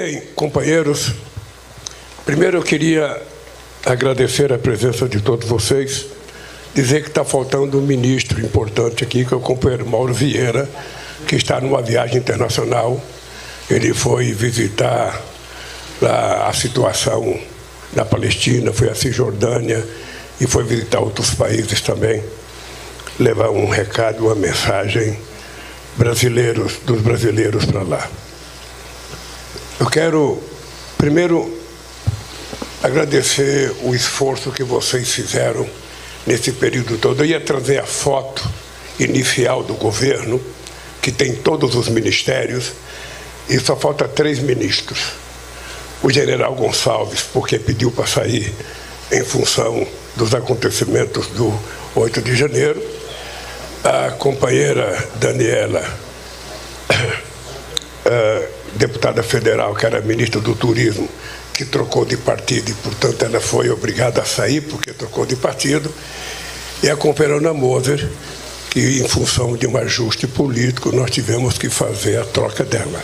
Bem, companheiros, primeiro eu queria agradecer a presença de todos vocês, dizer que está faltando um ministro importante aqui, que é o companheiro Mauro Vieira, que está numa viagem internacional. Ele foi visitar a situação na Palestina, foi à Cisjordânia e foi visitar outros países também, levar um recado, uma mensagem dos brasileiros para lá. Eu quero, primeiro, agradecer o esforço que vocês fizeram nesse período todo. Eu ia trazer a foto inicial do governo, que tem todos os ministérios, e só falta 3 ministros. O general Gonçalves, porque pediu para sair em função dos acontecimentos do 8 de janeiro, a companheira Daniela, deputada federal, que era ministra do Turismo, que trocou de partido e, portanto, ela foi obrigada a sair porque trocou de partido, e a companheira Ana Moser, que, em função de um ajuste político, nós tivemos que fazer a troca dela.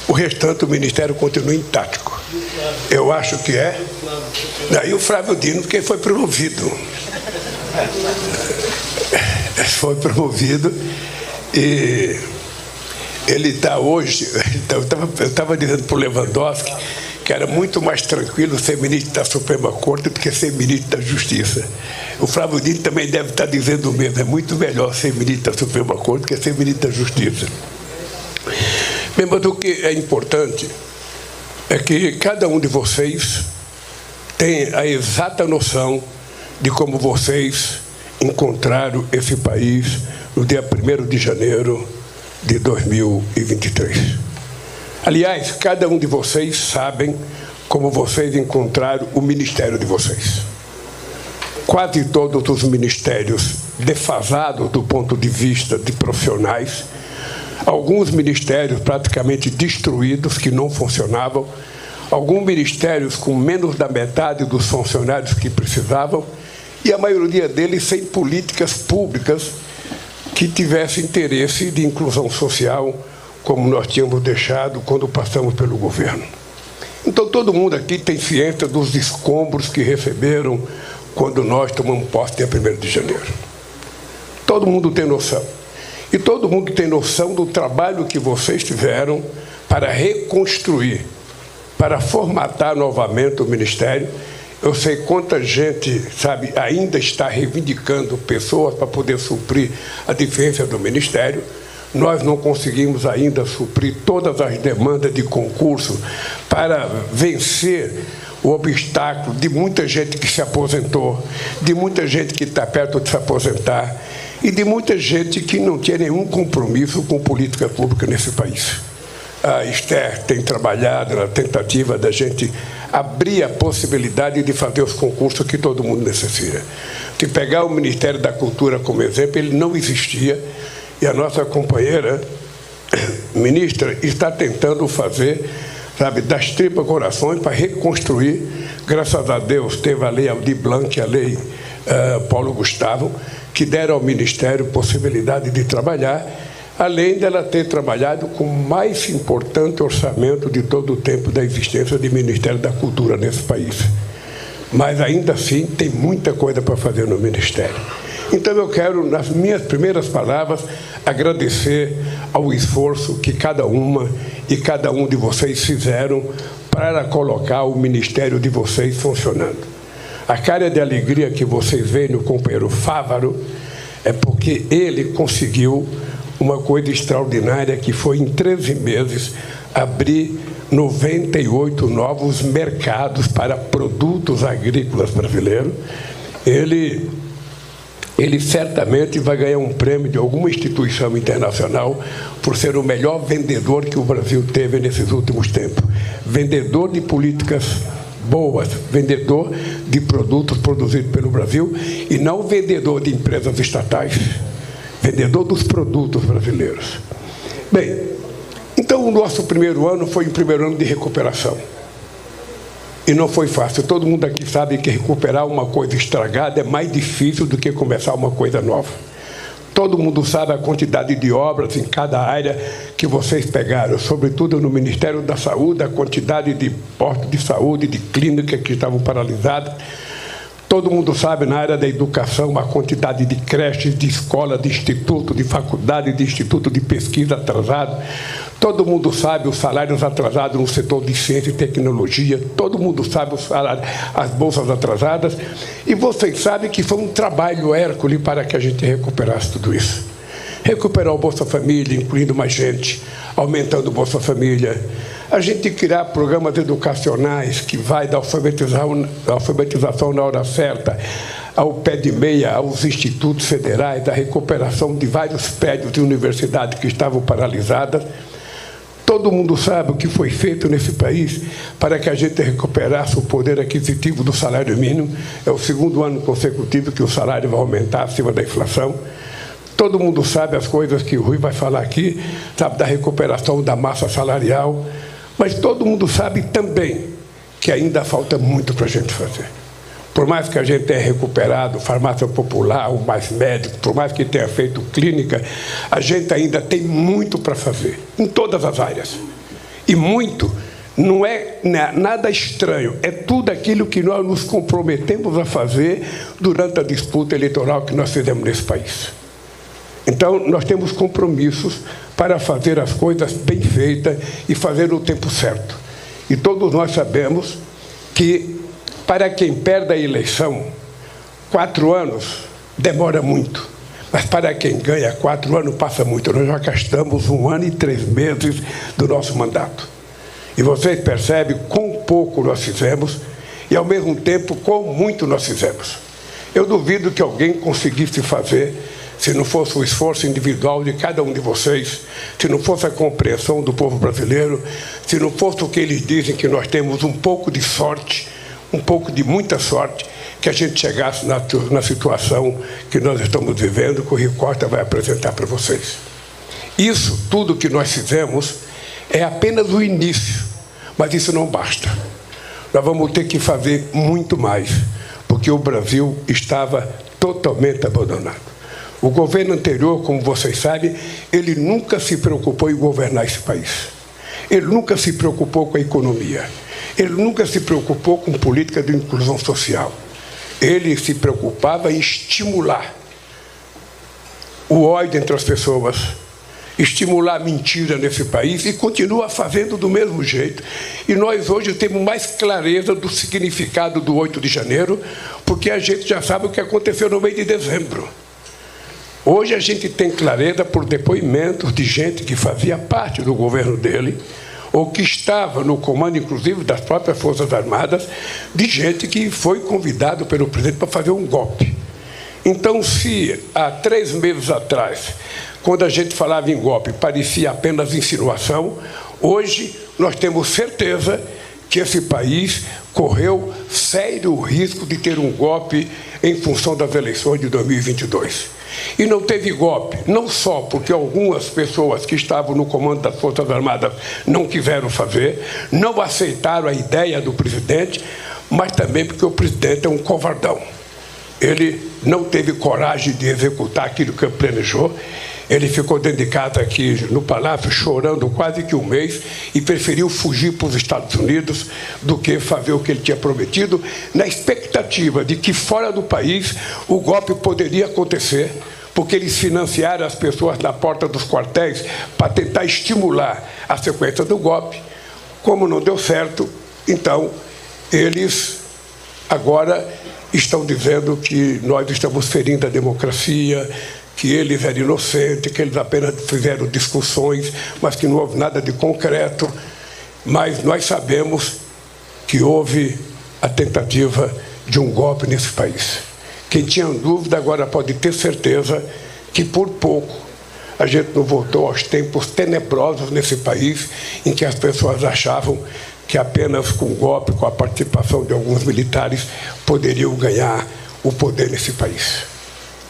O restante, o Ministério continua intacto. Eu acho que é. E o Flávio Dino, porque foi promovido. Foi promovido e ele está hoje. Eu estava dizendo para o Lewandowski que era muito mais tranquilo ser ministro da Suprema Corte do que ser ministro da Justiça. O Flávio Dino também deve estar dizendo o mesmo. É muito melhor ser ministro da Suprema Corte do que ser ministro da Justiça. Bem, mas o que é importante é que cada um de vocês tem a exata noção de como vocês encontraram esse país no dia 1º de janeiro de 2023. Aliás, cada um de vocês sabem como vocês encontraram o ministério de vocês. Quase todos os ministérios defasados do ponto de vista de profissionais, alguns ministérios praticamente destruídos, que não funcionavam, alguns ministérios com menos da metade dos funcionários que precisavam, e a maioria deles sem políticas públicas que tivessem interesse de inclusão social, como nós tínhamos deixado quando passamos pelo governo. Então, todo mundo aqui tem ciência dos escombros que receberam quando nós tomamos posse dia 1º de janeiro. Todo mundo tem noção. E todo mundo tem noção do trabalho que vocês tiveram para reconstruir, para formatar novamente o Ministério. Eu sei quanta gente, sabe, ainda está reivindicando pessoas para poder suprir a deficiência do Ministério. Nós não conseguimos ainda suprir todas as demandas de concurso para vencer o obstáculo de muita gente que se aposentou, de muita gente que está perto de se aposentar e de muita gente que não tinha nenhum compromisso com política pública nesse país. A Esther tem trabalhado na tentativa da gente abrir a possibilidade de fazer os concursos que todo mundo necessita. Se pegar o Ministério da Cultura como exemplo, ele não existia, e a nossa companheira ministra está tentando fazer, sabe, das tripas corações para reconstruir. Graças a Deus teve a lei Aldir Blanc, a lei Paulo Gustavo, que deram ao Ministério possibilidade de trabalhar, além dela ter trabalhado com o mais importante orçamento de todo o tempo da existência do Ministério da Cultura nesse país. Mas, ainda assim, tem muita coisa para fazer no Ministério. Então, eu quero, nas minhas primeiras palavras, agradecer ao esforço que cada uma e cada um de vocês fizeram para colocar o Ministério de vocês funcionando. A cara de alegria que vocês veem no companheiro Fávaro é porque ele conseguiu uma coisa extraordinária, que foi, em 13 meses, abrir 98 novos mercados para produtos agrícolas brasileiros. Ele certamente vai ganhar um prêmio de alguma instituição internacional por ser o melhor vendedor que o Brasil teve nesses últimos tempos. Vendedor de políticas boas, vendedor de produtos produzidos pelo Brasil e não vendedor de empresas estatais. Vendedor dos produtos brasileiros. Bem, então o nosso primeiro ano foi um primeiro ano de recuperação. E não foi fácil. Todo mundo aqui sabe que recuperar uma coisa estragada é mais difícil do que começar uma coisa nova. Todo mundo sabe a quantidade de obras em cada área que vocês pegaram, sobretudo no Ministério da Saúde, a quantidade de postos de saúde, de clínicas que estavam paralisadas. Todo mundo sabe, na área da educação, a quantidade de creches, de escolas, de instituto, de faculdade, de instituto de pesquisa atrasado. Todo mundo sabe os salários atrasados no setor de ciência e tecnologia. Todo mundo sabe os salários, as bolsas atrasadas. E vocês sabem que foi um trabalho hércules para que a gente recuperasse tudo isso. Recuperar o Bolsa Família, incluindo mais gente, aumentando o Bolsa Família. A gente criar programas educacionais que vai da alfabetização na hora certa, ao pé de meia, aos institutos federais, da recuperação de vários prédios de universidades que estavam paralisadas. Todo mundo sabe o que foi feito nesse país para que a gente recuperasse o poder aquisitivo do salário mínimo. É o segundo ano consecutivo que o salário vai aumentar acima da inflação. Todo mundo sabe as coisas que o Rui vai falar aqui, sabe da recuperação da massa salarial, mas todo mundo sabe também que ainda falta muito para a gente fazer. Por mais que a gente tenha recuperado farmácia popular, o Mais Médico, por mais que tenha feito clínica, a gente ainda tem muito para fazer, em todas as áreas. E muito não é nada estranho, é tudo aquilo que nós nos comprometemos a fazer durante a disputa eleitoral que nós fizemos nesse país. Então, nós temos compromissos para fazer as coisas bem feitas e fazer no tempo certo. E todos nós sabemos que, para quem perde a eleição, 4 anos demora muito. Mas para quem ganha 4 anos, passa muito. Nós já gastamos 1 ano e 3 meses do nosso mandato. E vocês percebem quão pouco nós fizemos e, ao mesmo tempo, quão muito nós fizemos. Eu duvido que alguém conseguisse fazer, se não fosse o esforço individual de cada um de vocês, se não fosse a compreensão do povo brasileiro, se não fosse o que eles dizem que nós temos um pouco de sorte, um pouco de muita sorte, que a gente chegasse na situação que nós estamos vivendo, que o Rui Costa vai apresentar para vocês. Isso tudo que nós fizemos é apenas o início, mas isso não basta. Nós vamos ter que fazer muito mais, porque o Brasil estava totalmente abandonado. O governo anterior, como vocês sabem, ele nunca se preocupou em governar esse país. Ele nunca se preocupou com a economia. Ele nunca se preocupou com política de inclusão social. Ele se preocupava em estimular o ódio entre as pessoas, estimular a mentira nesse país e continua fazendo do mesmo jeito. E nós hoje temos mais clareza do significado do 8 de janeiro, porque a gente já sabe o que aconteceu no mês de dezembro. Hoje a gente tem clareza por depoimentos de gente que fazia parte do governo dele, ou que estava no comando, inclusive, das próprias Forças Armadas, de gente que foi convidado pelo presidente para fazer um golpe. Então, se há 3 meses atrás, quando a gente falava em golpe, parecia apenas insinuação, hoje nós temos certeza que esse país correu sério risco de ter um golpe em função das eleições de 2022. E não teve golpe, não só porque algumas pessoas que estavam no comando das Forças Armadas não quiseram fazer, não aceitaram a ideia do presidente, mas também porque o presidente é um covardão. Ele não teve coragem de executar aquilo que ele planejou. Ele ficou dentro de casa aqui no Palácio chorando quase que 1 mês e preferiu fugir para os Estados Unidos do que fazer o que ele tinha prometido, na expectativa de que fora do país o golpe poderia acontecer, porque eles financiaram as pessoas na porta dos quartéis para tentar estimular a sequência do golpe. Como não deu certo, então eles agora estão dizendo que nós estamos ferindo a democracia, que eles eram inocentes, que eles apenas fizeram discussões, mas que não houve nada de concreto. Mas nós sabemos que houve a tentativa de um golpe nesse país. Quem tinha dúvida agora pode ter certeza que, por pouco, a gente não voltou aos tempos tenebrosos nesse país, em que as pessoas achavam que apenas com golpe, com a participação de alguns militares, poderiam ganhar o poder nesse país.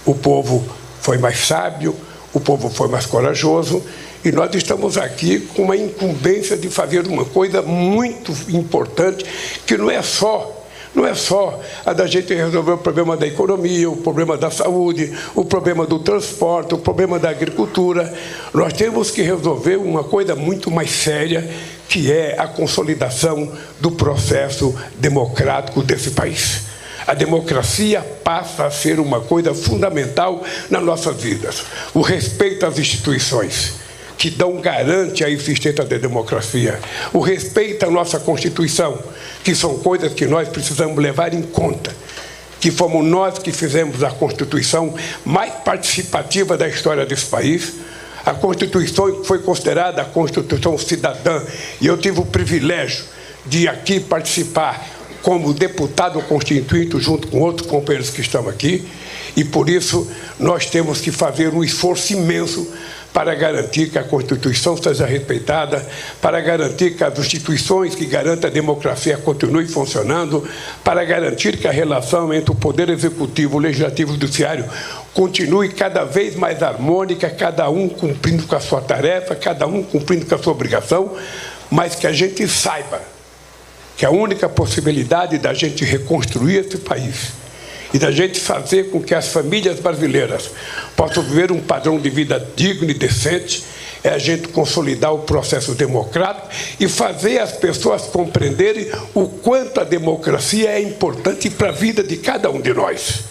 O povo foi mais sábio, o povo foi mais corajoso, e nós estamos aqui com uma incumbência de fazer uma coisa muito importante, que não é só Não é só a da gente resolver o problema da economia, o problema da saúde, o problema do transporte, o problema da agricultura. Nós temos que resolver uma coisa muito mais séria, que é a consolidação do processo democrático desse país. A democracia passa a ser uma coisa fundamental nas nossas vidas. O respeito às instituições, que garante a existência da democracia. O respeito à nossa Constituição, que são coisas que nós precisamos levar em conta. Que fomos nós que fizemos a Constituição mais participativa da história desse país. A Constituição foi considerada a Constituição cidadã. E eu tive o privilégio de aqui participar como deputado constituinte, junto com outros companheiros que estão aqui, e por isso nós temos que fazer um esforço imenso para garantir que a Constituição seja respeitada, para garantir que as instituições que garantem a democracia continuem funcionando, para garantir que a relação entre o Poder Executivo, o Legislativo e o Judiciário continue cada vez mais harmônica, cada um cumprindo com a sua tarefa, cada um cumprindo com a sua obrigação, mas que a gente saiba que a única possibilidade da gente reconstruir esse país e da gente fazer com que as famílias brasileiras possam viver um padrão de vida digno e decente é a gente consolidar o processo democrático e fazer as pessoas compreenderem o quanto a democracia é importante para a vida de cada um de nós.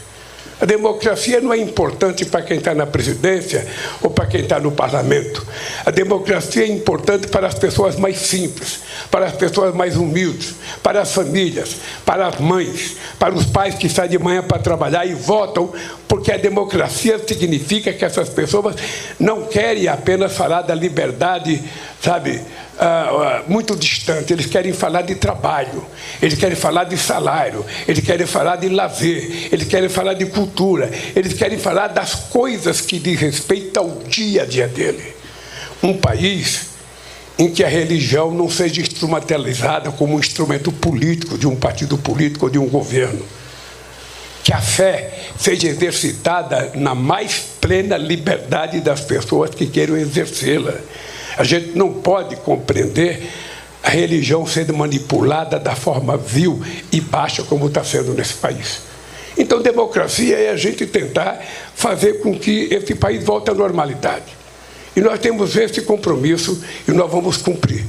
A democracia não é importante para quem está na presidência ou para quem está no parlamento. A democracia é importante para as pessoas mais simples, para as pessoas mais humildes, para as famílias, para as mães, para os pais que saem de manhã para trabalhar e votam, porque a democracia significa que essas pessoas não querem apenas falar da liberdade, sabe, muito distante. Eles querem falar de trabalho, eles querem falar de salário, eles querem falar de lazer, eles querem falar de cultura, eles querem falar das coisas que diz respeito ao dia a dia dele. Um país em que a religião não seja instrumentalizada como um instrumento político de um partido político ou de um governo. Que a fé seja exercitada na mais plena liberdade das pessoas que queiram exercê-la. A gente não pode compreender a religião sendo manipulada da forma vil e baixa como está sendo nesse país. Então, democracia é a gente tentar fazer com que esse país volte à normalidade. E nós temos esse compromisso e nós vamos cumprir.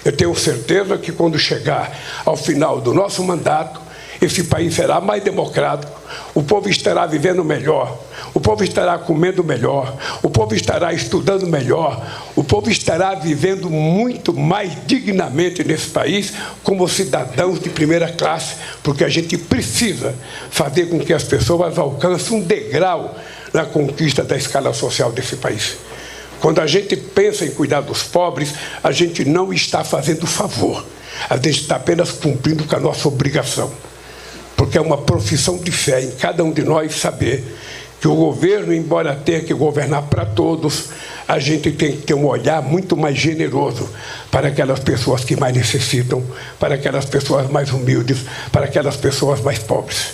Eu tenho certeza que quando chegar ao final do nosso mandato, esse país será mais democrático, o povo estará vivendo melhor, o povo estará comendo melhor, o povo estará estudando melhor, o povo estará vivendo muito mais dignamente nesse país como cidadãos de primeira classe, porque a gente precisa fazer com que as pessoas alcancem um degrau na conquista da escala social desse país. Quando a gente pensa em cuidar dos pobres, a gente não está fazendo favor, a gente está apenas cumprindo com a nossa obrigação. Porque é uma profissão de fé em cada um de nós saber que o governo, embora tenha que governar para todos, a gente tem que ter um olhar muito mais generoso para aquelas pessoas que mais necessitam, para aquelas pessoas mais humildes, para aquelas pessoas mais pobres.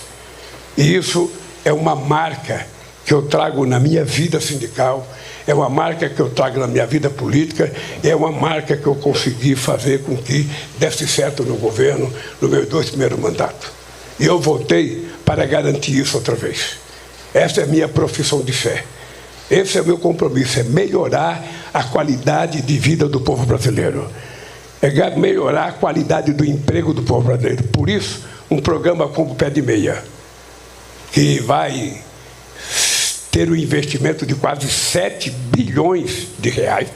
E isso é uma marca que eu trago na minha vida sindical, é uma marca que eu trago na minha vida política, é uma marca que eu consegui fazer com que desse certo no governo, nos meus 2 primeiros mandatos. E eu voltei para garantir isso outra vez. Essa é a minha profissão de fé. Esse é o meu compromisso, é melhorar a qualidade de vida do povo brasileiro. É melhorar a qualidade do emprego do povo brasileiro. Por isso, um programa como o Pé de Meia, que vai ter um investimento de quase 7 bilhões de reais,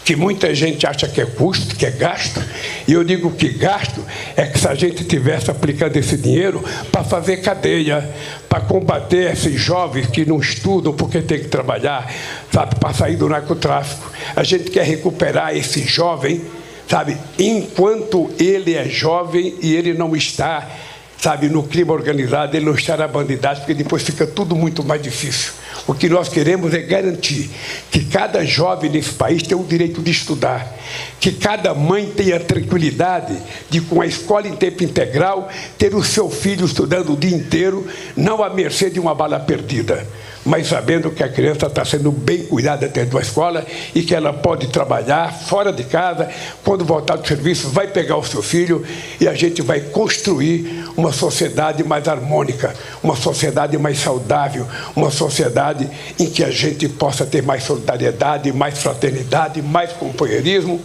que muita gente acha que é custo, que é gasto, e eu digo que gasto é que se a gente estivesse aplicando esse dinheiro para fazer cadeia, para combater esses jovens que não estudam porque tem que trabalhar, sabe, para sair do narcotráfico. A gente quer recuperar esse jovem, sabe, enquanto ele é jovem e ele não está, sabe, no crime organizado, ele não está na bandidagem, porque depois fica tudo muito mais difícil. O que nós queremos é garantir que cada jovem nesse país tenha o direito de estudar, que cada mãe tenha a tranquilidade de, com a escola em tempo integral, ter o seu filho estudando o dia inteiro, não à mercê de uma bala perdida. mas sabendo que a criança está sendo bem cuidada dentro da escola e que ela pode trabalhar fora de casa, quando voltar do serviço, vai pegar o seu filho e a gente vai construir uma sociedade mais harmônica, uma sociedade mais saudável, uma sociedade em que a gente possa ter mais solidariedade, mais fraternidade, mais companheirismo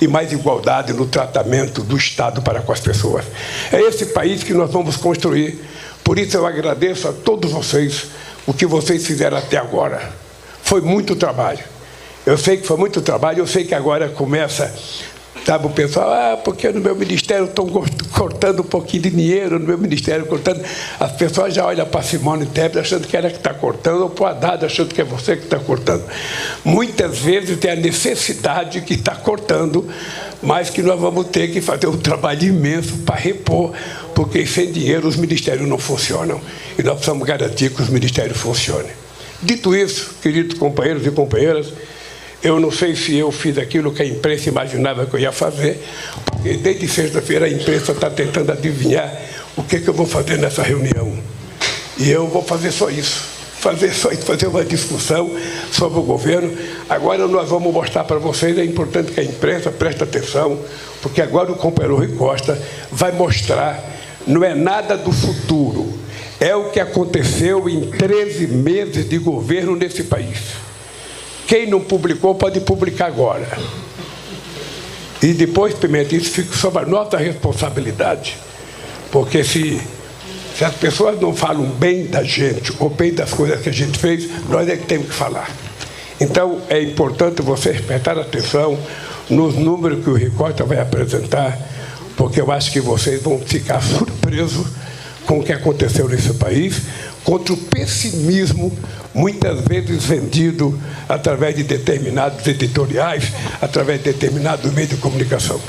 e mais igualdade no tratamento do Estado para com as pessoas. É esse país que nós vamos construir. Por isso eu agradeço a todos vocês o que vocês fizeram até agora. Foi muito trabalho. Eu sei que foi muito trabalho, eu sei que agora começa, sabe, o pessoal, porque no meu ministério estão cortando um pouquinho de dinheiro, no meu ministério cortando. As pessoas já olham para Simone Tebet achando que ela que está cortando, ou para o Haddad achando que é você que está cortando. Muitas vezes tem a necessidade que está cortando, mas que nós vamos ter que fazer um trabalho imenso para repor, porque sem dinheiro os ministérios não funcionam. E nós precisamos garantir que os ministérios funcionem. Dito isso, queridos companheiros e companheiras, eu não sei se eu fiz aquilo que a imprensa imaginava que eu ia fazer, porque desde sexta-feira a imprensa está tentando adivinhar o que eu vou fazer nessa reunião. E eu vou fazer só isso, fazer uma discussão sobre o governo. Agora nós vamos mostrar para vocês, é importante que a imprensa preste atenção, porque agora o companheiro Rui Costa vai mostrar, não é nada do futuro, é o que aconteceu em 13 meses de governo nesse país. Quem não publicou pode publicar agora. E depois, Pimenta, isso fica sob a nossa responsabilidade. Porque se as pessoas não falam bem da gente ou bem das coisas que a gente fez, nós é que temos que falar. Então, é importante vocês prestarem atenção nos números que o Rui Costa vai apresentar, porque eu acho que vocês vão ficar surpresos com o que aconteceu nesse país, contra o pessimismo, muitas vezes vendido através de determinados editoriais, através de determinados meios de comunicação.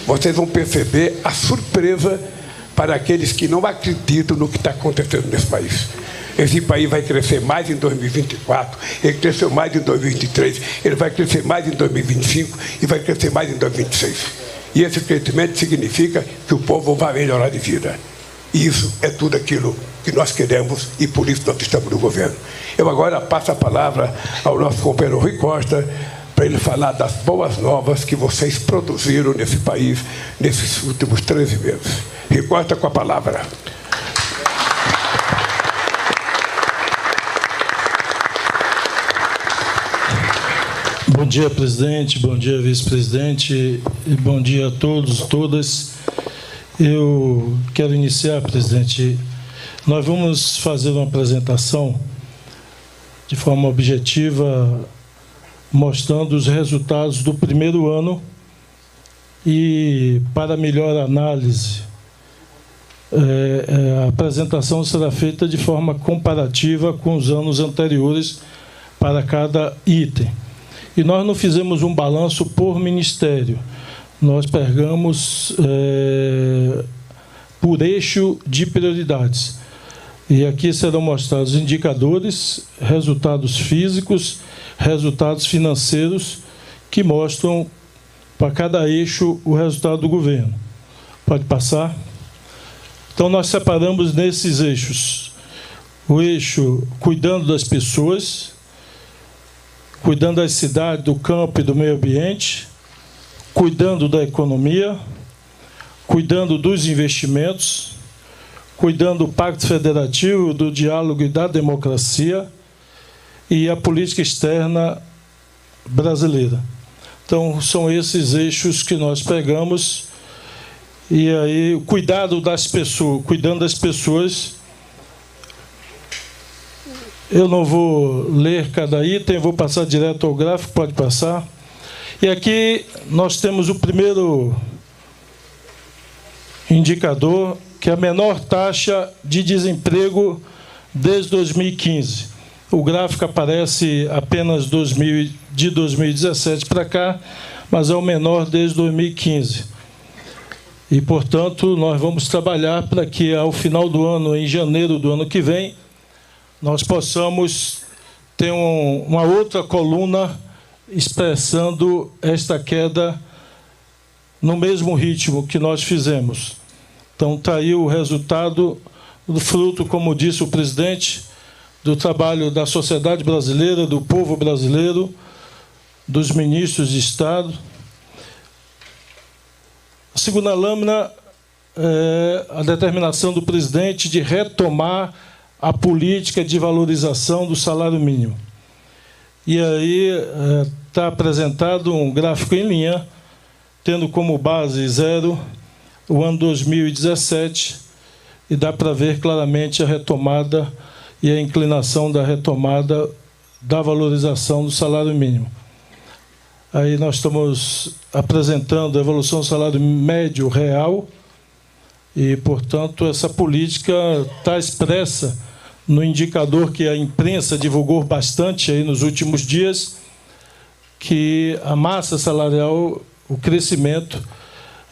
Vocês vão perceber a surpresa para aqueles que não acreditam no que está acontecendo nesse país. Esse país vai crescer mais em 2024, ele cresceu mais em 2023, ele vai crescer mais em 2025 e vai crescer mais em 2026. E esse crescimento significa que o povo vai melhorar de vida. E isso é tudo aquilo que nós queremos e por isso nós estamos no governo. Eu agora passo a palavra ao nosso companheiro Rui Costa para ele falar das boas novas que vocês produziram nesse país nesses últimos 13 meses. Rui Costa, com a palavra. Bom dia, presidente, bom dia, vice-presidente, e bom dia a todos, todas. Eu quero iniciar, presidente. Nós vamos fazer uma apresentação de forma objetiva, mostrando os resultados do primeiro ano e, para melhor análise, a apresentação será feita de forma comparativa com os anos anteriores para cada item. E nós não fizemos um balanço por ministério. Nós pegamos por eixo de prioridades. E aqui serão mostrados indicadores, resultados físicos, resultados financeiros, que mostram para cada eixo o resultado do governo. Pode passar? Então, nós separamos nesses eixos o eixo cuidando das pessoas, cuidando das cidades, do campo e do meio ambiente, cuidando da economia, cuidando dos investimentos, cuidando do Pacto Federativo, do diálogo e da democracia e a política externa brasileira. Então, são esses eixos que nós pegamos. E aí, o cuidado das pessoas, cuidando das pessoas. Eu não vou ler cada item, vou passar direto ao gráfico, pode passar. E aqui nós temos o primeiro indicador, que é a menor taxa de desemprego desde 2015. O gráfico aparece apenas de 2017 para cá, mas é o menor desde 2015. E, portanto, nós vamos trabalhar para que, ao final do ano, em janeiro do ano que vem, nós possamos ter uma outra coluna expressando esta queda no mesmo ritmo que nós fizemos. Então, está aí o resultado do fruto, como disse o presidente, do trabalho da sociedade brasileira, do povo brasileiro, dos ministros de Estado. A segunda lâmina é a determinação do presidente de retomar a política de valorização do salário mínimo. E aí está apresentado um gráfico em linha, tendo como base zero o ano 2017, e dá para ver claramente a retomada e a inclinação da retomada da valorização do salário mínimo. Aí nós estamos apresentando a evolução do salário médio real e, portanto, essa política está expressa no indicador que a imprensa divulgou bastante aí nos últimos dias, que a massa salarial, o crescimento,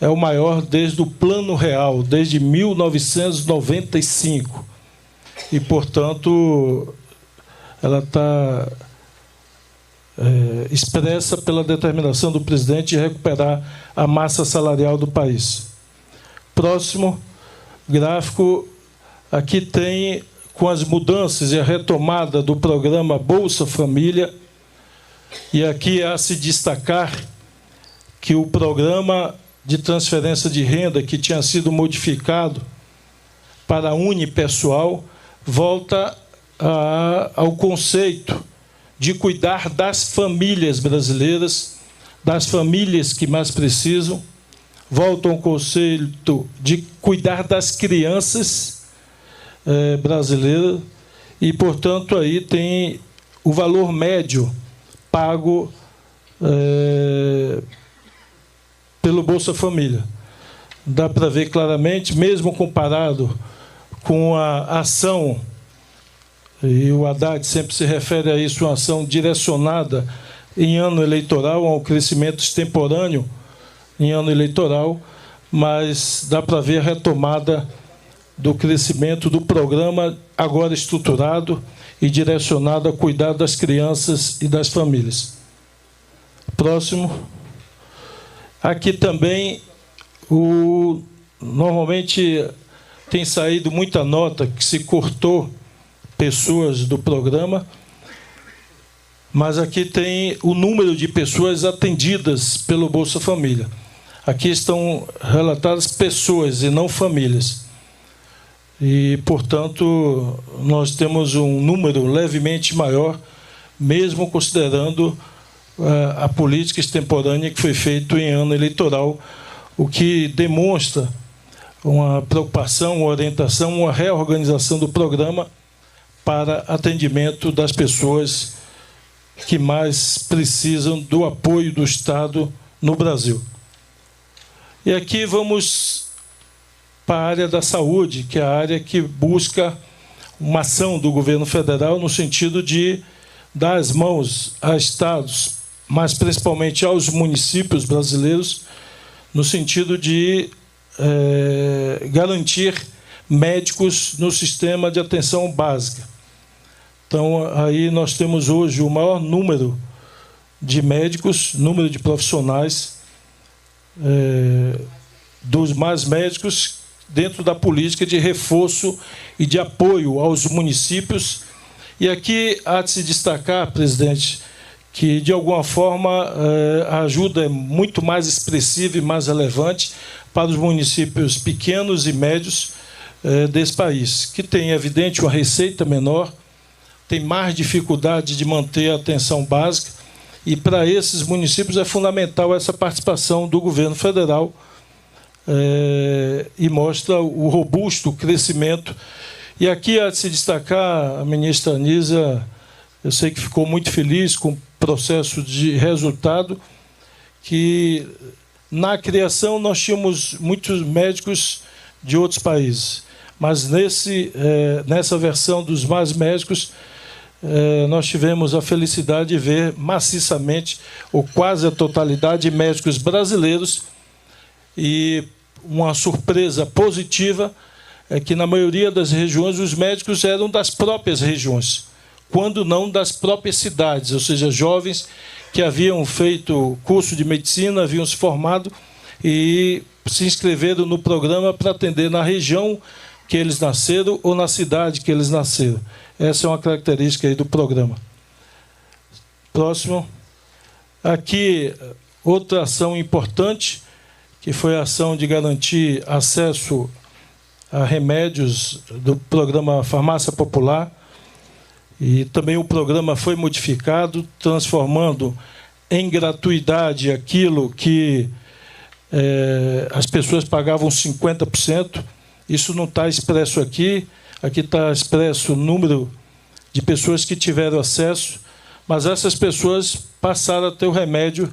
é o maior desde o Plano Real, desde 1995. E, portanto, ela está expressa pela determinação do presidente de recuperar a massa salarial do país. Próximo gráfico, aqui tem, com as mudanças e a retomada do programa Bolsa Família, e aqui há se destacar que o programa de transferência de renda, que tinha sido modificado para unipessoal, volta ao conceito de cuidar das famílias brasileiras, das famílias que mais precisam, volta ao conceito de cuidar das crianças brasileiras e, portanto, aí tem o valor médio pago pelo Bolsa Família. Dá para ver claramente, mesmo comparado com a ação, e o Haddad sempre se refere a isso, uma ação direcionada em ano eleitoral, ao crescimento extemporâneo em ano eleitoral, mas dá para ver a retomada do crescimento do programa, agora estruturado e direcionado a cuidar das crianças e das famílias. Próximo. Aqui também, normalmente tem saído muita nota que se cortou pessoas do programa, mas aqui tem o número de pessoas atendidas pelo Bolsa Família. Aqui estão relatadas pessoas e não famílias. E, portanto, nós temos um número levemente maior, mesmo considerando a política extemporânea que foi feita em ano eleitoral, o que demonstra uma preocupação, uma orientação, uma reorganização do programa para atendimento das pessoas que mais precisam do apoio do Estado no Brasil. E aqui vamos para a área da saúde, que é a área que busca uma ação do governo federal no sentido de dar as mãos a estados, mas principalmente aos municípios brasileiros, no sentido de garantir médicos no sistema de atenção básica. Então, aí nós temos hoje o maior número de médicos, número de profissionais, dos mais médicos, dentro da política de reforço e de apoio aos municípios. E aqui há de se destacar, presidente, que, de alguma forma, a ajuda é muito mais expressiva e mais relevante para os municípios pequenos e médios desse país, que tem, evidente, uma receita menor, tem mais dificuldade de manter a atenção básica, e para esses municípios é fundamental essa participação do governo federal, e mostra o robusto crescimento. E aqui há de se destacar, a ministra Anísia, eu sei que ficou muito feliz com o processo de resultado, que na criação nós tínhamos muitos médicos de outros países, mas nessa versão dos mais médicos, nós tivemos a felicidade de ver maciçamente, ou quase a totalidade, de médicos brasileiros, e uma surpresa positiva é que, na maioria das regiões, os médicos eram das próprias regiões, quando não das próprias cidades, ou seja, jovens que haviam feito curso de medicina, haviam se formado e se inscreveram no programa para atender na região que eles nasceram ou na cidade que eles nasceram. Essa é uma característica aí do programa. Próximo. Aqui, outra ação importante, que foi a ação de garantir acesso a remédios do programa Farmácia Popular. E também o programa foi modificado, transformando em gratuidade aquilo que as pessoas pagavam 50%. Isso não está expresso aqui. Aqui está expresso o número de pessoas que tiveram acesso, mas essas pessoas passaram a ter o remédio,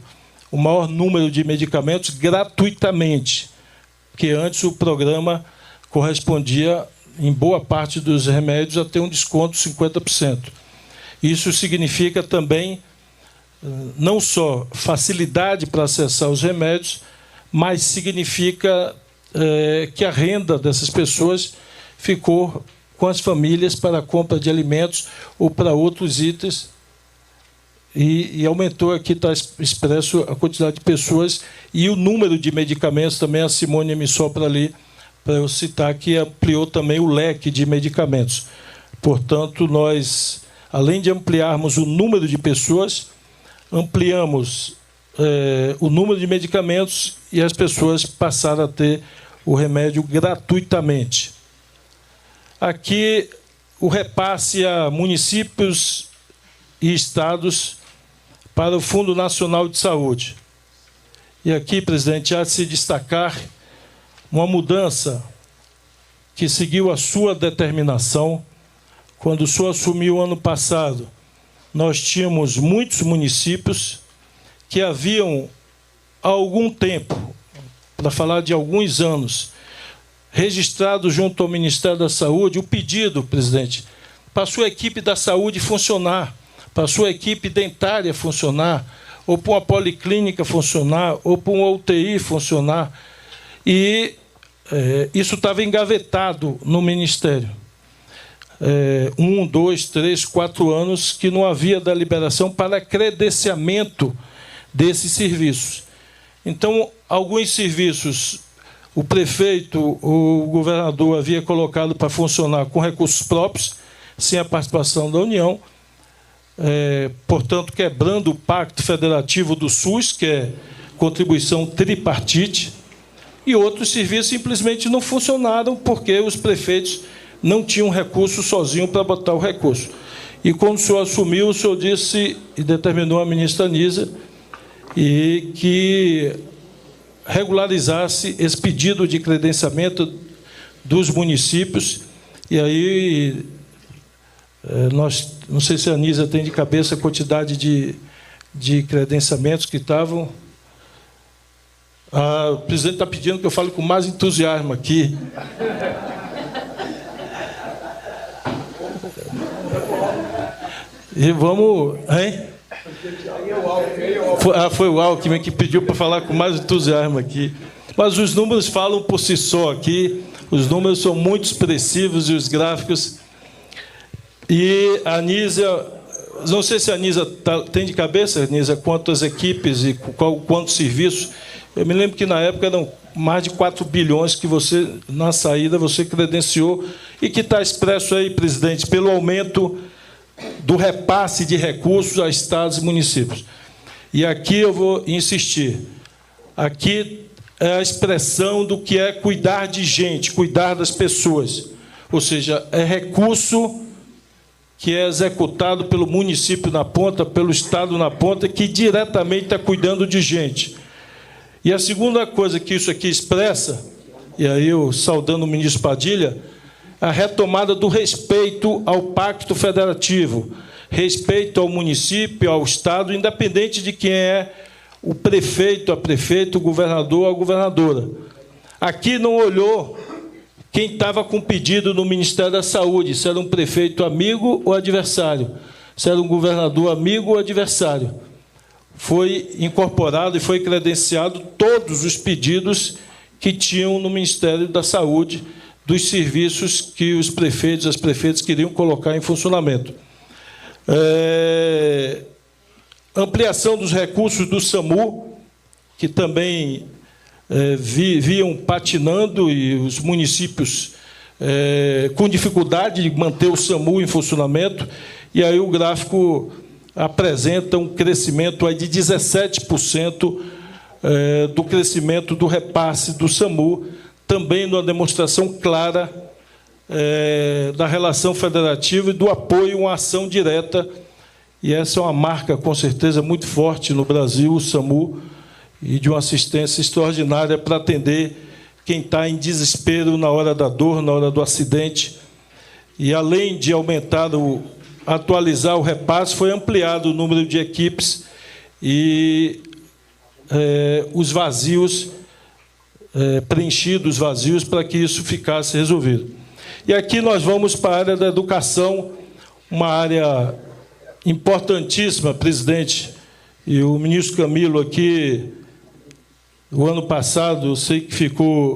o maior número de medicamentos, gratuitamente, porque antes o programa correspondia, em boa parte dos remédios, a ter um desconto de 50%. Isso significa também não só facilidade para acessar os remédios, mas significa que a renda dessas pessoas ficou com as famílias para a compra de alimentos ou para outros itens, e aumentou, aqui está expresso a quantidade de pessoas e o número de medicamentos também. A Simone me sopra ali para eu citar que ampliou também o leque de medicamentos. Portanto, nós, além de ampliarmos o número de pessoas, ampliamos o número de medicamentos e as pessoas passaram a ter o remédio gratuitamente. Aqui, o repasse a municípios e estados para o Fundo Nacional de Saúde. E aqui, presidente, há de se destacar uma mudança que seguiu a sua determinação. Quando o senhor assumiu ano passado, nós tínhamos muitos municípios que haviam, há algum tempo, para falar de alguns anos, registrado junto ao Ministério da Saúde o pedido, presidente, para a sua equipe da saúde funcionar, para a sua equipe dentária funcionar, ou para uma policlínica funcionar, ou para uma UTI funcionar. E isso estava engavetado no Ministério. 1, 2, 3, 4 anos que não havia deliberação para credenciamento desses serviços. Então, alguns serviços o prefeito, o governador havia colocado para funcionar com recursos próprios, sem a participação da União, portanto, quebrando o Pacto Federativo do SUS, que é contribuição tripartite, e outros serviços simplesmente não funcionaram porque os prefeitos não tinham recurso sozinho para botar o recurso. E quando o senhor assumiu, o senhor disse e determinou a ministra Anísia e que regularizasse esse pedido de credenciamento dos municípios. E aí, não sei se a Anísia tem de cabeça a quantidade de credenciamentos que estavam. O presidente está pedindo que eu fale com mais entusiasmo aqui. E vamos... Hein? Foi o Alckmin que pediu para falar com mais entusiasmo aqui. Mas os números falam por si só aqui. Os números são muito expressivos e os gráficos. E a Anísia... Não sei se a Anísia tem de cabeça, Anísia, quantas equipes e quantos serviços. Eu me lembro que, na época, eram mais de 4 bilhões que você, na saída, você credenciou e que está expresso aí, presidente, pelo aumento do repasse de recursos a estados e municípios. E aqui eu vou insistir. Aqui é a expressão do que é cuidar de gente, cuidar das pessoas. Ou seja, é recurso que é executado pelo município na ponta, pelo estado na ponta, que diretamente está cuidando de gente. E a segunda coisa que isso aqui expressa, e aí eu saudando o ministro Padilha, a retomada do respeito ao Pacto Federativo, respeito ao município, ao Estado, independente de quem é o prefeito, a prefeita, o governador, a governadora. Aqui não olhou quem estava com pedido no Ministério da Saúde, se era um prefeito amigo ou adversário, se era um governador amigo ou adversário. Foi incorporado e foi credenciado todos os pedidos que tinham no Ministério da Saúde, dos serviços que os prefeitos, as prefeitas queriam colocar em funcionamento. Ampliação dos recursos do SAMU, que também viam patinando, e os municípios com dificuldade de manter o SAMU em funcionamento, e aí o gráfico apresenta um crescimento aí de 17% do crescimento do repasse do SAMU, também numa demonstração clara da relação federativa e do apoio a uma ação direta, e essa é uma marca, com certeza, muito forte no Brasil, o SAMU, e de uma assistência extraordinária para atender quem está em desespero na hora da dor, na hora do acidente. E, além de atualizar o repasse, foi ampliado o número de equipes e os vazios, preenchidos vazios, para que isso ficasse resolvido. E aqui nós vamos para a área da educação, uma área importantíssima, presidente, e o ministro Camilo aqui, o ano passado, eu sei que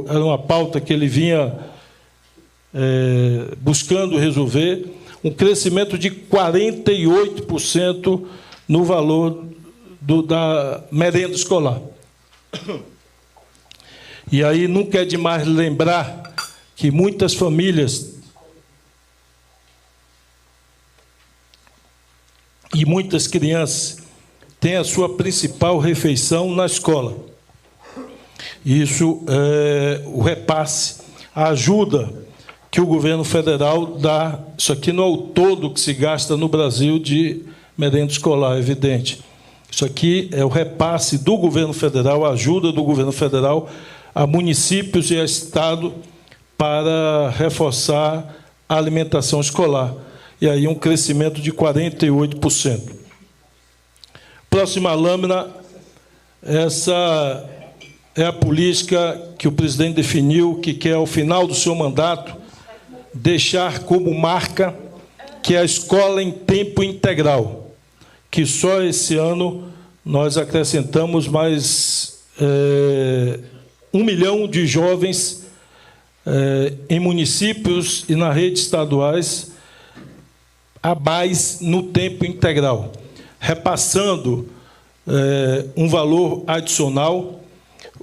era uma pauta que ele vinha buscando resolver, um crescimento de 48% no valor da merenda escolar. E aí nunca é demais lembrar que muitas famílias e muitas crianças têm a sua principal refeição na escola. Isso o repasse, a ajuda que o governo federal dá. Isso aqui não é o todo que se gasta no Brasil de merenda escolar, é evidente. Isso aqui é o repasse do governo federal, a ajuda do governo federal a municípios e a Estado para reforçar a alimentação escolar. E aí um crescimento de 48%. Próxima lâmina, essa é a política que o presidente definiu, que quer, ao final do seu mandato, deixar como marca que é a escola em tempo integral, que só esse ano nós acrescentamos mais 1 milhão de jovens em municípios e na rede estaduais a mais no tempo integral, repassando um valor adicional.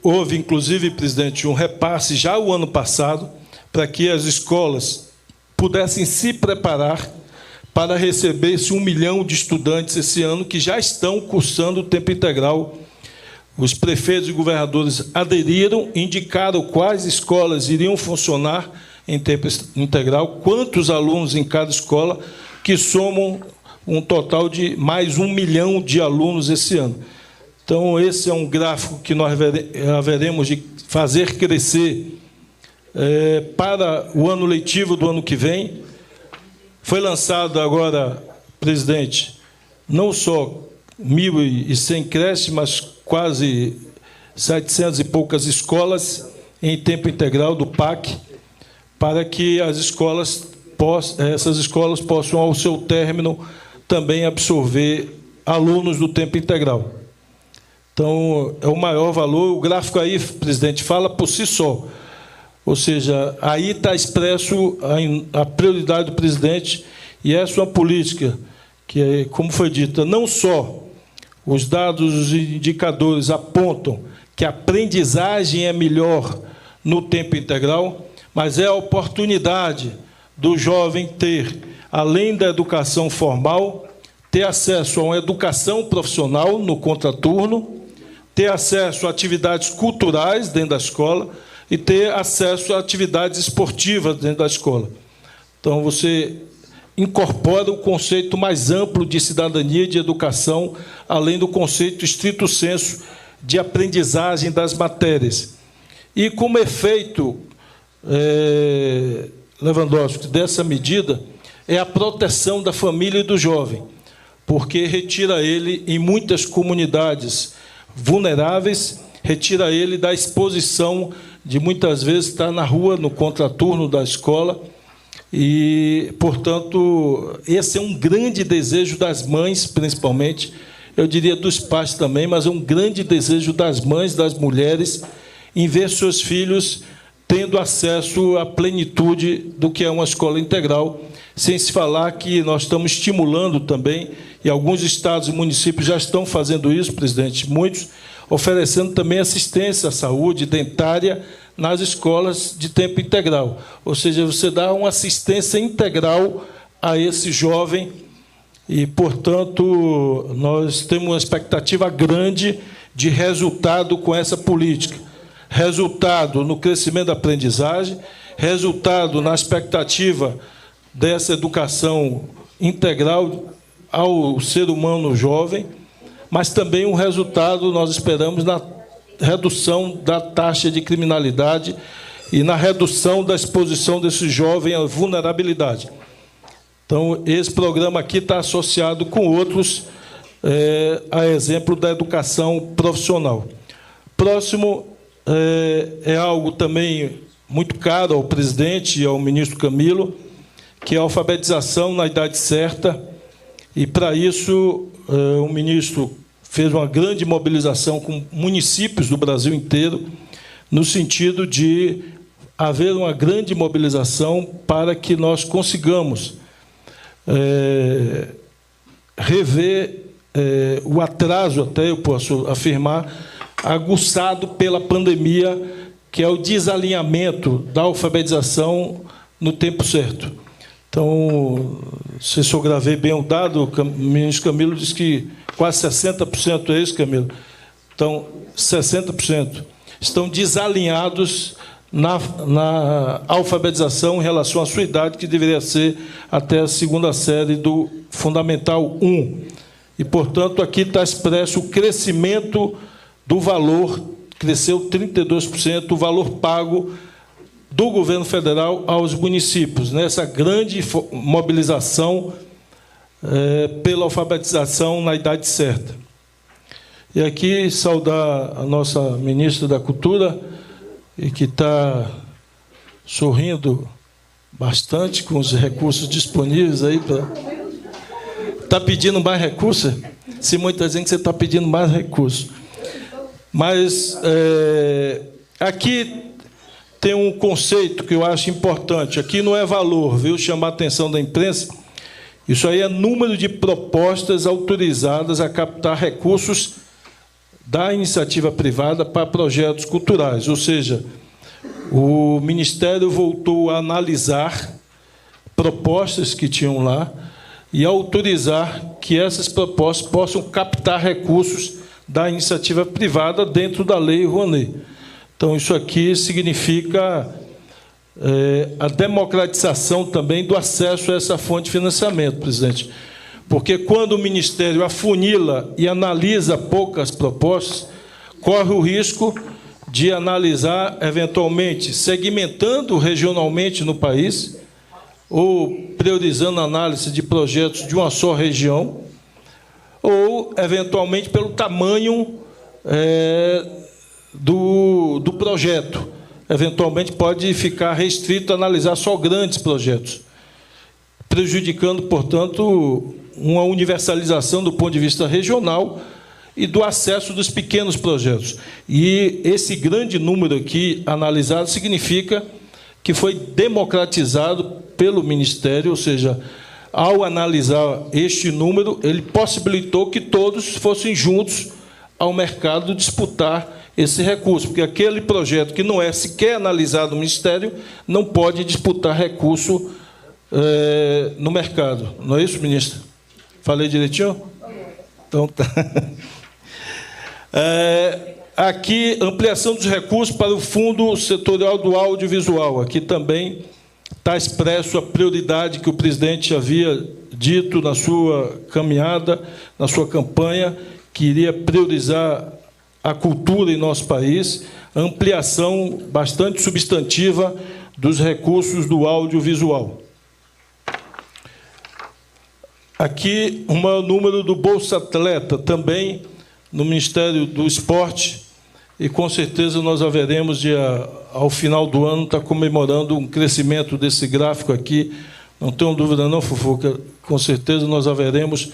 Houve, inclusive, presidente, um repasse já o ano passado para que as escolas pudessem se preparar para receber esse 1 milhão de estudantes esse ano que já estão cursando o tempo integral. Os prefeitos e governadores aderiram, indicaram quais escolas iriam funcionar em tempo integral, quantos alunos em cada escola, que somam um total de mais 1 milhão de alunos esse ano. Então, esse é um gráfico que nós haveremos de fazer crescer para o ano letivo do ano que vem. Foi lançado agora, presidente, não só 1.100 creches, mas quase 700 e poucas escolas em tempo integral do PAC, para que essas escolas possam, ao seu término, também absorver alunos do tempo integral. Então, é o maior valor. O gráfico aí, presidente, fala por si só. Ou seja, aí está expresso a prioridade do presidente, e essa é uma política que, como foi dita, não só os dados, os indicadores apontam que a aprendizagem é melhor no tempo integral, mas é a oportunidade do jovem ter, além da educação formal, ter acesso a uma educação profissional no contraturno, ter acesso a atividades culturais dentro da escola e ter acesso a atividades esportivas dentro da escola. Então, você incorpora o conceito mais amplo de cidadania e de educação, além do conceito estrito sensu de aprendizagem das matérias. E, como efeito, Lewandowski, dessa medida, é a proteção da família e do jovem, porque retira ele, em muitas comunidades vulneráveis, retira ele da exposição de, muitas vezes, estar na rua, no contraturno da escola. E, portanto, esse é um grande desejo das mães, principalmente, eu diria dos pais também, mas é um grande desejo das mães, das mulheres, em ver seus filhos tendo acesso à plenitude do que é uma escola integral, sem se falar que nós estamos estimulando também, e alguns estados e municípios já estão fazendo isso, presidente, muitos, oferecendo também assistência à saúde dentária nas escolas de tempo integral. Ou seja, você dá uma assistência integral a esse jovem e, portanto, nós temos uma expectativa grande de resultado com essa política. Resultado no crescimento da aprendizagem, resultado na expectativa dessa educação integral ao ser humano jovem, mas também um resultado, nós esperamos, na redução da taxa de criminalidade e na redução da exposição desse jovem à vulnerabilidade. Então, esse programa aqui está associado com outros, a exemplo da educação profissional. Próximo é algo também muito caro ao presidente e ao ministro Camilo, que é a alfabetização na idade certa, e, para isso, o ministro fez uma grande mobilização com municípios do Brasil inteiro, no sentido de haver uma grande mobilização para que nós consigamos rever o atraso, até eu posso afirmar, aguçado pela pandemia, que é o desalinhamento da alfabetização no tempo certo. Então, se eu gravei bem o dado, o ministro Camilo disse que quase 60%, é isso, Camilo? Então, 60% estão desalinhados na alfabetização em relação à sua idade, que deveria ser até a segunda série do Fundamental 1. E, portanto, aqui está expresso o crescimento do valor, cresceu 32%, o valor pago do governo federal aos municípios, nessa grande mobilização pela alfabetização na idade certa. E aqui saudar a nossa ministra da Cultura, e que está sorrindo bastante com os recursos disponíveis aí. Está pedindo mais recursos? Se muita gente você está pedindo mais recursos. Mas aqui tem um conceito que eu acho importante. Aqui não é valor, viu? Chamar a atenção da imprensa. Isso aí é número de propostas autorizadas a captar recursos da iniciativa privada para projetos culturais. Ou seja, o Ministério voltou a analisar propostas que tinham lá e autorizar que essas propostas possam captar recursos da iniciativa privada dentro da Lei Rouanet. Então, isso aqui significa a democratização também do acesso a essa fonte de financiamento, presidente. Porque, quando o Ministério afunila e analisa poucas propostas, corre o risco de analisar, eventualmente, segmentando regionalmente no país, ou priorizando a análise de projetos de uma só região, ou, eventualmente, pelo tamanho do projeto. Eventualmente, pode ficar restrito a analisar só grandes projetos, prejudicando, portanto, uma universalização do ponto de vista regional e do acesso dos pequenos projetos. E esse grande número aqui analisado significa que foi democratizado pelo Ministério, ou seja, ao analisar este número, ele possibilitou que todos fossem juntos ao mercado disputar esse recurso, porque aquele projeto que não é sequer analisado no Ministério não pode disputar recurso no mercado. Não é isso, ministro? Falei direitinho? Então, tá. Aqui, ampliação dos recursos para o Fundo Setorial do Audiovisual. Aqui também está expresso a prioridade que o presidente havia dito na sua caminhada, na sua campanha, que iria priorizar a cultura em nosso país, ampliação bastante substantiva dos recursos do audiovisual. Aqui, o maior número do Bolsa Atleta, também no Ministério do Esporte, e, com certeza, nós haveremos de, ao final do ano, estar comemorando um crescimento desse gráfico aqui. Não tenho dúvida não, Fufuca, com certeza nós haveremos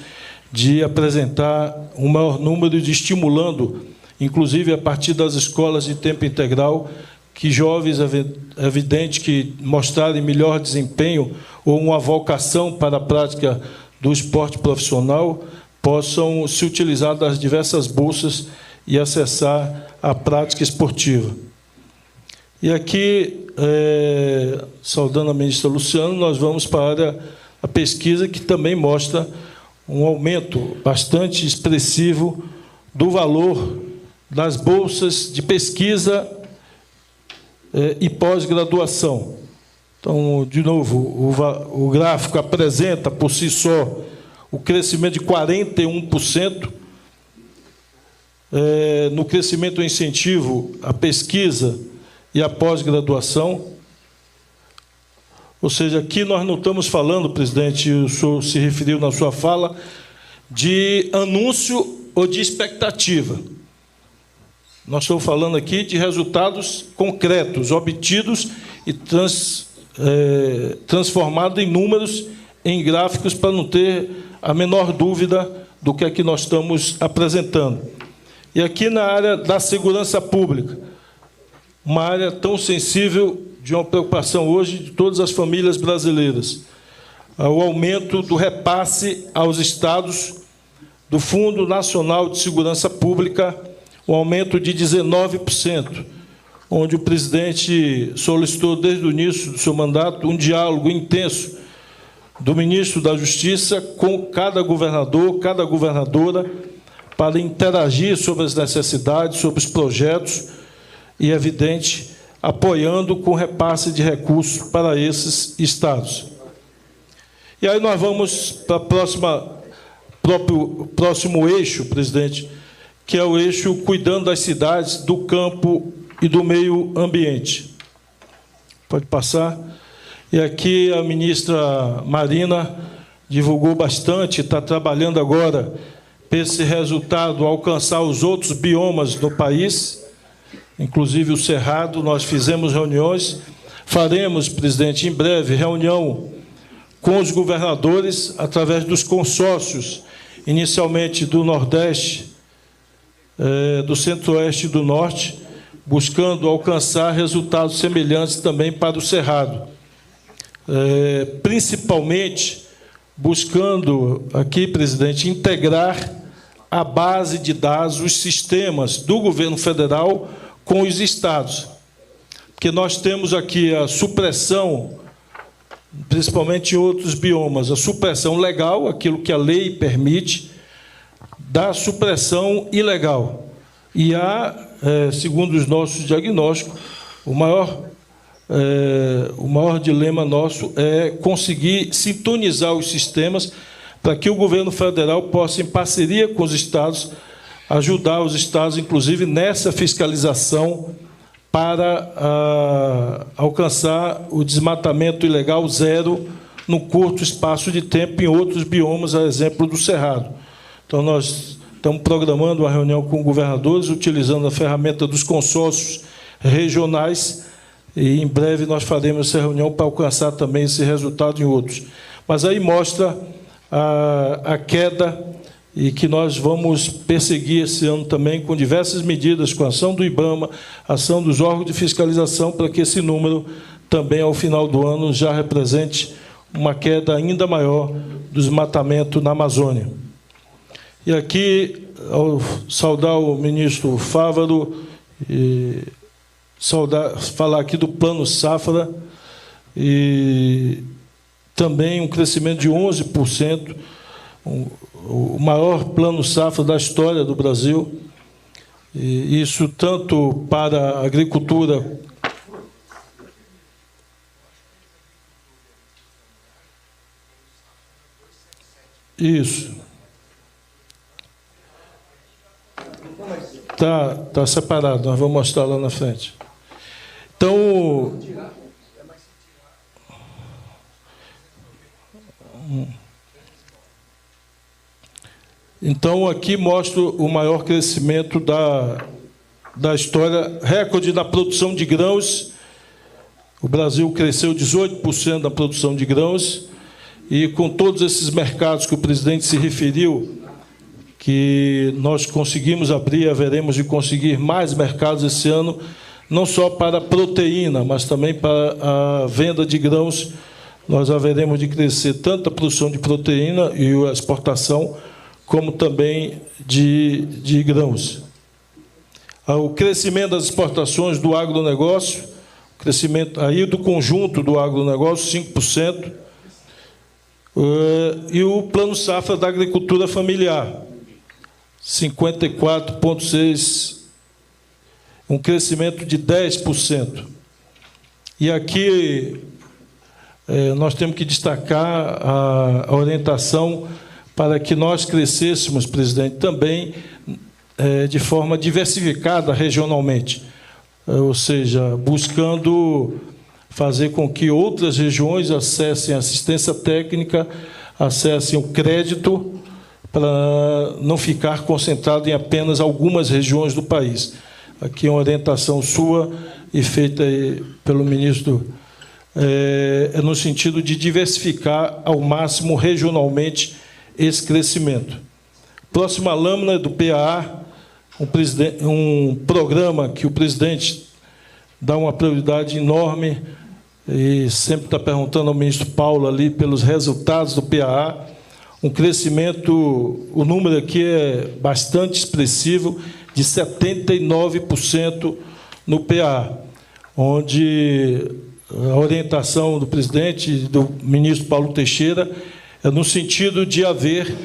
de apresentar um maior número de estimulando, inclusive a partir das escolas de tempo integral, que jovens, é evidente, que mostrarem melhor desempenho ou uma vocação para a prática do esporte profissional, possam se utilizar das diversas bolsas e acessar a prática esportiva. E aqui, saudando a ministra Luciana, nós vamos para a área da pesquisa, que também mostra um aumento bastante expressivo do valor das bolsas de pesquisa e pós-graduação. Então, de novo, o gráfico apresenta por si só o crescimento de 41%, no crescimento do incentivo à pesquisa e à pós-graduação. Ou seja, aqui nós não estamos falando, presidente, o senhor se referiu na sua fala, de anúncio ou de expectativa. Nós estamos falando aqui de resultados concretos, obtidos e transformados em números, em gráficos, para não ter a menor dúvida do que é que nós estamos apresentando. E aqui na área da segurança pública, uma área tão sensível, de uma preocupação hoje de todas as famílias brasileiras, o aumento do repasse aos estados do Fundo Nacional de Segurança Pública, um aumento de 19%, onde o presidente solicitou, desde o início do seu mandato, um diálogo intenso do ministro da Justiça com cada governador, cada governadora, para interagir sobre as necessidades, sobre os projetos e, evidente, apoiando com repasse de recursos para esses estados. E aí nós vamos para o próximo eixo, presidente, que é o eixo cuidando das cidades, do campo e do meio ambiente. Pode passar. E aqui a ministra Marina divulgou bastante, está trabalhando agora para esse resultado alcançar os outros biomas do país, inclusive o Cerrado. Nós fizemos reuniões, faremos, presidente, em breve, reunião com os governadores, através dos consórcios, inicialmente do Nordeste, do Centro-Oeste e do Norte, buscando alcançar resultados semelhantes também para o Cerrado. Principalmente buscando aqui, presidente, integrar a base de dados, os sistemas do governo federal com os estados. Porque nós temos aqui a supressão, principalmente em outros biomas, a supressão legal, aquilo que a lei permite, da supressão ilegal. E há, segundo os nossos diagnósticos, o maior dilema nosso é conseguir sintonizar os sistemas para que o governo federal possa, em parceria com os estados, ajudar os estados, inclusive, nessa fiscalização para alcançar o desmatamento ilegal zero no curto espaço de tempo em outros biomas, a exemplo do Cerrado. Então, nós estamos programando uma reunião com governadores, utilizando a ferramenta dos consórcios regionais, e em breve nós faremos essa reunião para alcançar também esse resultado em outros. Mas aí mostra a queda, e que nós vamos perseguir esse ano também com diversas medidas, com a ação do IBAMA, ação dos órgãos de fiscalização, para que esse número também, ao final do ano, já represente uma queda ainda maior do desmatamento na Amazônia. E aqui, ao saudar o ministro Fávaro, falar aqui do Plano Safra, e também um crescimento de 11%, o maior plano safra da história do Brasil, e isso tanto para a agricultura isso tá separado, nós vamos mostrar lá na frente. Então, aqui mostro o maior crescimento da história, recorde da produção de grãos. O Brasil cresceu 18% da produção de grãos, e com todos esses mercados que o presidente se referiu, que nós conseguimos abrir, haveremos de conseguir mais mercados esse ano, não só para a proteína, mas também para a venda de grãos. Nós haveremos de crescer tanto a produção de proteína e a exportação, como também de grãos. O crescimento das exportações do agronegócio, crescimento aí do conjunto do agronegócio, 5%, e o Plano Safra da Agricultura Familiar, 54,6%, um crescimento de 10%. E aqui nós temos que destacar a orientação para que nós crescêssemos, presidente, também de forma diversificada regionalmente, ou seja, buscando fazer com que outras regiões acessem assistência técnica, acessem o crédito, para não ficar concentrado em apenas algumas regiões do país. Aqui é uma orientação sua e feita pelo ministro, no sentido de diversificar ao máximo regionalmente esse crescimento. Próxima lâmina do PAA, um programa que o presidente dá uma prioridade enorme e sempre está perguntando ao ministro Paulo ali pelos resultados do PAA, um crescimento, o número aqui é bastante expressivo, de 79% no PAA, onde a orientação do presidente e do ministro Paulo Teixeira é no sentido de haver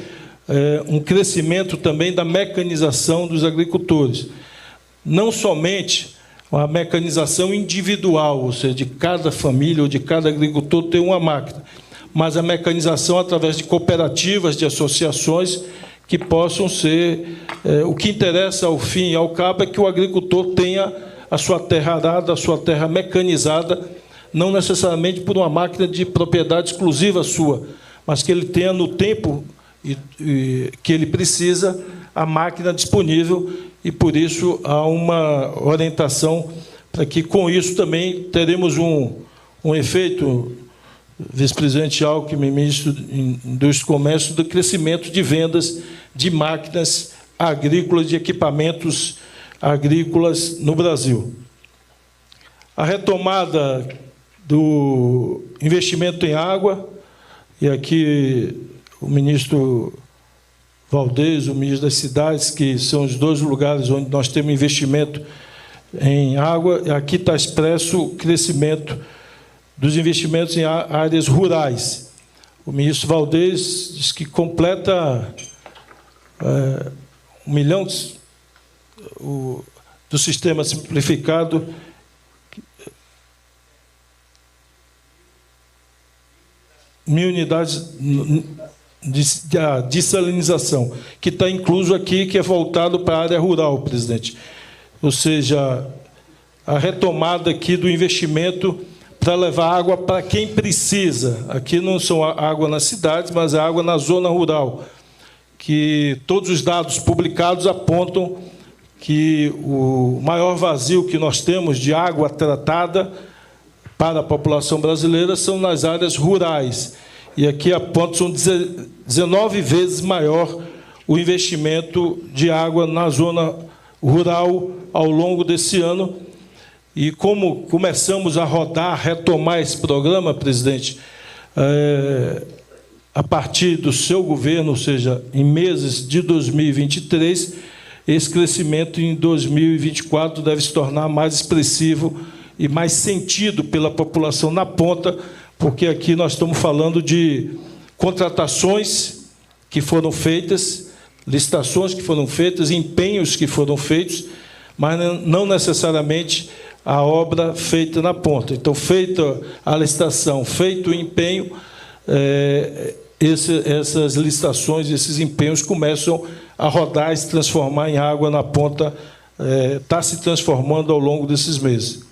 um crescimento também da mecanização dos agricultores. Não somente a mecanização individual, ou seja, de cada família ou de cada agricultor ter uma máquina, mas a mecanização através de cooperativas, de associações, que possam ser... o que interessa, ao fim e ao cabo, é que o agricultor tenha a sua terra arada, a sua terra mecanizada, não necessariamente por uma máquina de propriedade exclusiva sua, mas que ele tenha no tempo que ele precisa a máquina disponível, e por isso há uma orientação para que, com isso, também teremos um efeito, vice-presidente Alckmin, ministro da Indústria e Comércio, do crescimento de vendas de máquinas agrícolas, de equipamentos agrícolas no Brasil. A retomada do investimento em água, e aqui o ministro Valdez, o ministro das Cidades, que são os dois lugares onde nós temos investimento em água, aqui está expresso o crescimento dos investimentos em áreas rurais. O ministro Valdez diz que completa 1 milhão do sistema simplificado, mil unidades de dessalinização, que está incluso aqui, que é voltado para a área rural, presidente. Ou seja, a retomada aqui do investimento para levar água para quem precisa. Aqui não são água nas cidades, mas é água na zona rural, que todos os dados publicados apontam que o maior vazio que nós temos de água tratada para a população brasileira são nas áreas rurais. E aqui aponta, são 19 vezes maior o investimento de água na zona rural ao longo desse ano. E como começamos a rodar, retomar esse programa, presidente, a partir do seu governo, ou seja, em meses de 2023, esse crescimento em 2024 deve se tornar mais expressivo e mais sentido pela população na ponta, porque aqui nós estamos falando de contratações que foram feitas, licitações que foram feitas, empenhos que foram feitos, mas não necessariamente a obra feita na ponta. Então, feita a licitação, feito o empenho, essas licitações, esses empenhos começam a rodar e se transformar em água na ponta, está se transformando ao longo desses meses.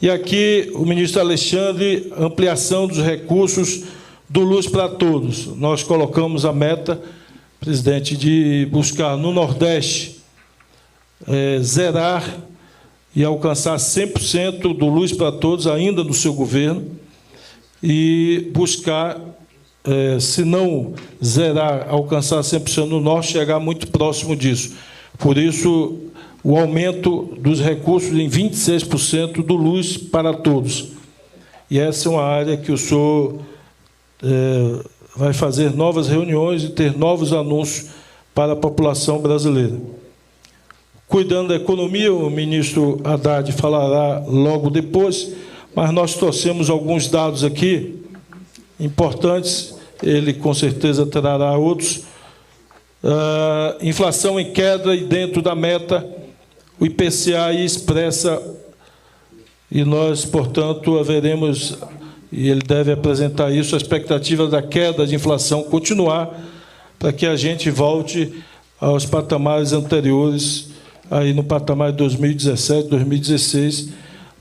E aqui, o ministro Alexandre, ampliação dos recursos do Luz para Todos. Nós colocamos a meta, presidente, de buscar no Nordeste zerar e alcançar 100% do Luz para Todos ainda no seu governo e buscar, se não zerar, alcançar 100% no Norte, chegar muito próximo disso. Por isso, o aumento dos recursos em 26% do Luz para Todos. E essa é uma área que o senhor vai fazer novas reuniões e ter novos anúncios para a população brasileira. cuidando da economia, o ministro Haddad falará logo depois, mas nós trouxemos alguns dados aqui importantes, ele com certeza trará outros. Inflação em queda e dentro da meta, o IPCA expressa, e nós, portanto, haveremos, e ele deve apresentar isso, a expectativa da queda de inflação continuar, para que a gente volte aos patamares anteriores, aí no patamar de 2017, 2016,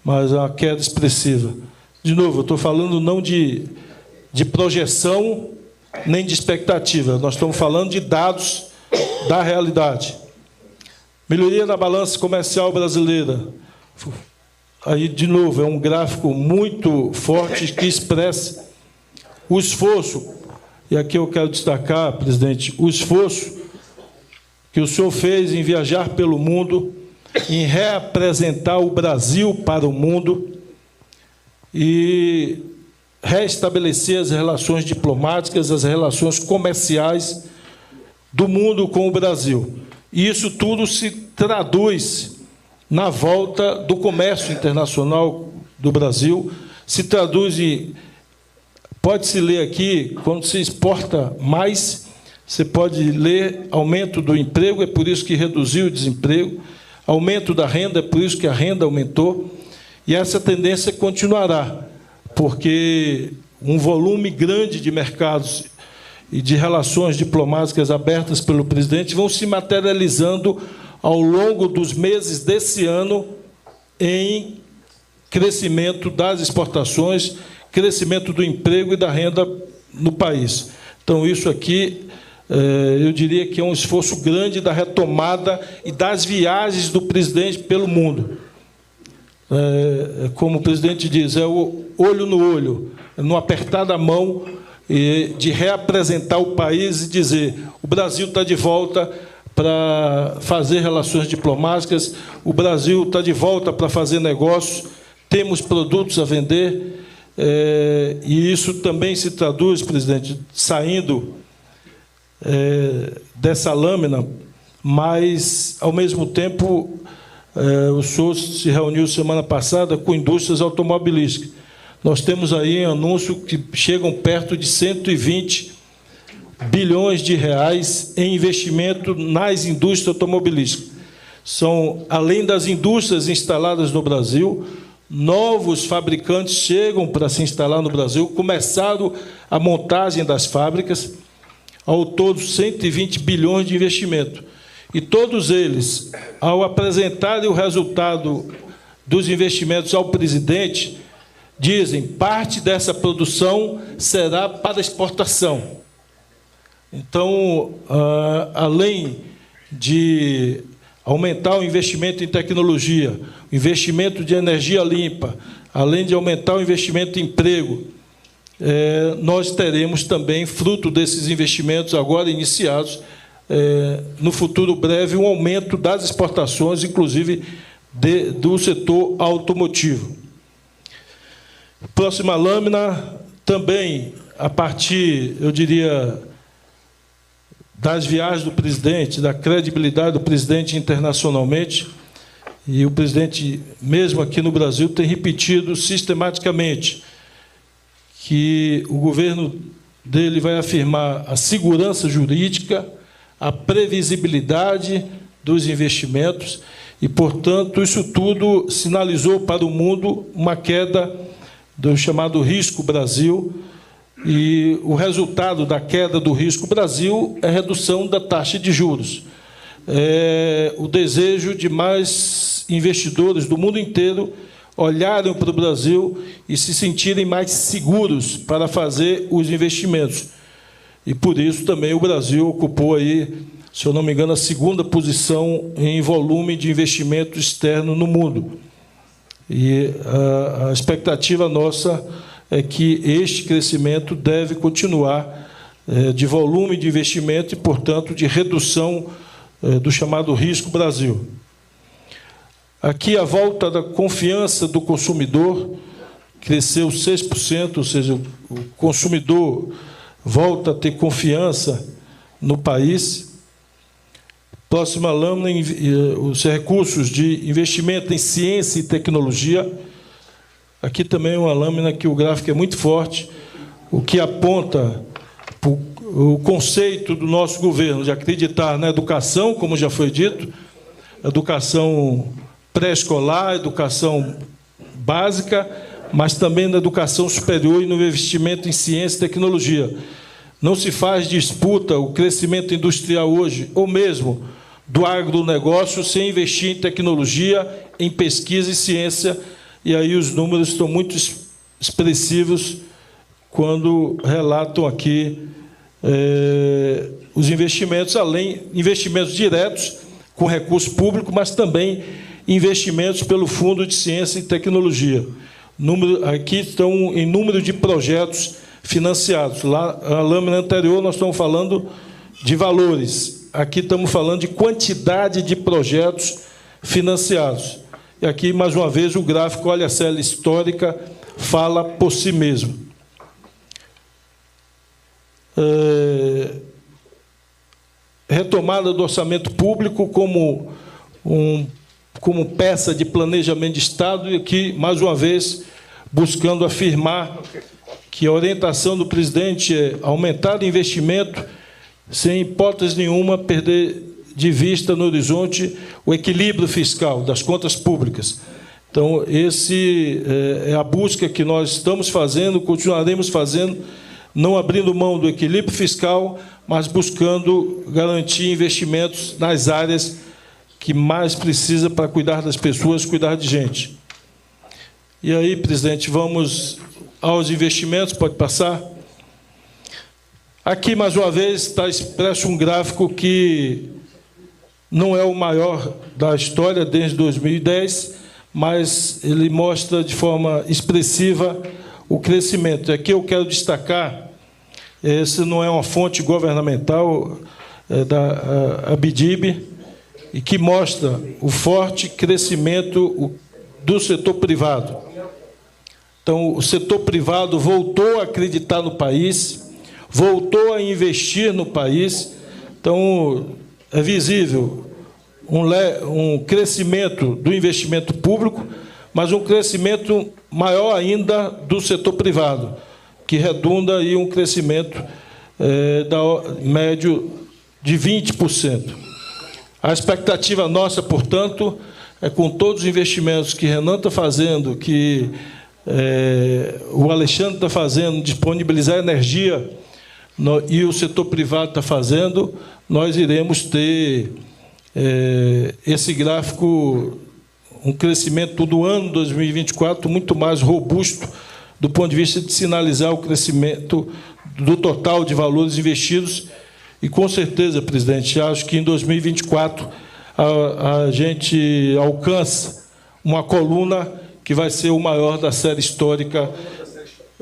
mas a queda expressiva. De novo, eu estou falando não de projeção, nem de expectativa, nós estamos falando de dados da realidade. Melhoria da balança comercial brasileira. Aí, de novo, é um gráfico muito forte que expressa o esforço, e aqui eu quero destacar, presidente, o esforço que o senhor fez em viajar pelo mundo, em reapresentar o Brasil para o mundo e restabelecer as relações diplomáticas, as relações comerciais do mundo com o Brasil. E isso tudo se traduz na volta do comércio internacional do Brasil, se traduz em... Pode-se ler aqui, quando se exporta mais, você pode ler aumento do emprego, é por isso que reduziu o desemprego, aumento da renda, é por isso que a renda aumentou, e essa tendência continuará, porque um volume grande de mercados e de relações diplomáticas abertas pelo presidente vão se materializando ao longo dos meses desse ano em crescimento das exportações, crescimento do emprego e da renda no país. Então, isso aqui, eu diria que é um esforço grande da retomada e das viagens do presidente pelo mundo. Como o presidente diz, é o olho no olho, no apertar da mão, de reapresentar o país e dizer: o Brasil está de volta para fazer relações diplomáticas, o Brasil está de volta para fazer negócios, temos produtos a vender, e isso também se traduz, presidente, saindo dessa lâmina, mas, ao mesmo tempo, o senhor se reuniu semana passada com indústrias automobilísticas. Nós temos aí um anúncio que chegam perto de 120 bilhões de reais em investimento nas indústrias automobilísticas. São, além das indústrias instaladas no Brasil, novos fabricantes chegam para se instalar no Brasil, começaram a montagem das fábricas, ao todo 120 bilhões de investimento. E todos eles, ao apresentarem o resultado dos investimentos ao presidente, dizem: parte dessa produção será para exportação. Então, além de aumentar o investimento em tecnologia, o investimento de energia limpa, além de aumentar o investimento em emprego, nós teremos também, fruto desses investimentos agora iniciados, no futuro breve, um aumento das exportações, inclusive do setor automotivo. Próxima lâmina, também, a partir, eu diria, das viagens do presidente, da credibilidade do presidente internacionalmente, e o presidente, mesmo aqui no Brasil, tem repetido sistematicamente que o governo dele vai afirmar a segurança jurídica, a previsibilidade dos investimentos e, portanto, isso tudo sinalizou para o mundo uma queda do chamado Risco Brasil, e o resultado da queda do Risco Brasil é a redução da taxa de juros. O desejo de mais investidores do mundo inteiro olharem para o Brasil e se sentirem mais seguros para fazer os investimentos. E, por isso, também o Brasil ocupou aí, se eu não me engano, a segunda posição em volume de investimento externo no mundo. E a expectativa nossa é que este crescimento deve continuar de volume de investimento e, portanto, de redução do chamado Risco Brasil. Aqui a volta da confiança do consumidor cresceu 6%, ou seja, o consumidor volta a ter confiança no país. Próxima lâmina, os recursos de investimento em ciência e tecnologia. Aqui também é uma lâmina que o gráfico é muito forte, o que aponta o conceito do nosso governo de acreditar na educação, como já foi dito, educação pré-escolar, educação básica, mas também na educação superior e no investimento em ciência e tecnologia. Não se faz disputa o crescimento industrial hoje, ou mesmo do agronegócio, sem investir em tecnologia, em pesquisa e ciência, e aí os números estão muito expressivos quando relatam aqui os investimentos, além investimentos diretos com recurso público, mas também investimentos pelo Fundo de Ciência e Tecnologia. Aqui estão em número de projetos financiados. Lá, a lâmina anterior, nós estamos falando de valores. Aqui estamos falando de quantidade de projetos financiados. E aqui, mais uma vez, o gráfico, olha a série histórica, fala por si mesmo. Retomada do orçamento público como peça de planejamento de Estado, e aqui, mais uma vez, buscando afirmar que a orientação do presidente é aumentar o investimento, sem hipótese nenhuma perder de vista no horizonte o equilíbrio fiscal das contas públicas. Então, esse é a busca que nós estamos fazendo, continuaremos fazendo, não abrindo mão do equilíbrio fiscal, mas buscando garantir investimentos nas áreas que mais precisa para cuidar das pessoas, cuidar de gente. E aí, presidente, vamos aos investimentos, pode passar. Aqui, mais uma vez, está expresso um gráfico que não é o maior da história desde 2010, mas ele mostra de forma expressiva o crescimento. Aqui eu quero destacar, esse não é uma fonte governamental, é da ABDIB, e que mostra o forte crescimento do setor privado. Então, o setor privado voltou a acreditar no país, voltou a investir no país. Então, é visível um crescimento do investimento público, mas um crescimento maior ainda do setor privado, que redunda em um crescimento médio de 20%. A expectativa nossa, portanto, é com todos os investimentos que Renan está fazendo, que o Alexandre está fazendo, disponibilizar energia, e o setor privado está fazendo, nós iremos ter esse gráfico, um crescimento do ano 2024 muito mais robusto, do ponto de vista de sinalizar o crescimento do total de valores investidos. E, com certeza, presidente, acho que em 2024 a gente alcança uma coluna que vai ser o maior da série histórica,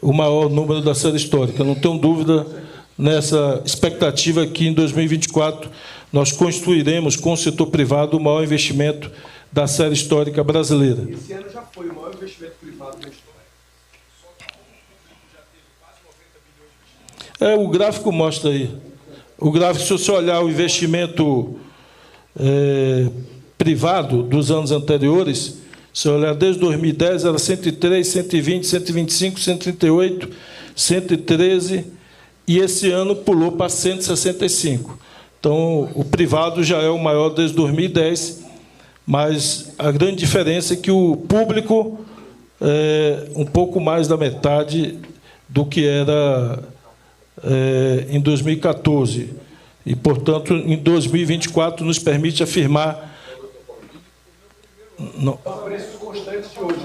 o maior número da série histórica. Não tenho dúvida nessa expectativa que em 2024 nós construiremos com o setor privado o maior investimento da série histórica brasileira. Esse ano já foi o maior investimento privado da história. O gráfico mostra aí. O gráfico, se você olhar o investimento privado dos anos anteriores, se você olhar desde 2010, era 103, 120, 125, 138, 113, e esse ano pulou para 165. Então, o privado já é o maior desde 2010, mas a grande diferença é que o público é um pouco mais da metade do que era em 2014. E, portanto, em 2024 nos permite afirmar... Não. Preços constantes de hoje.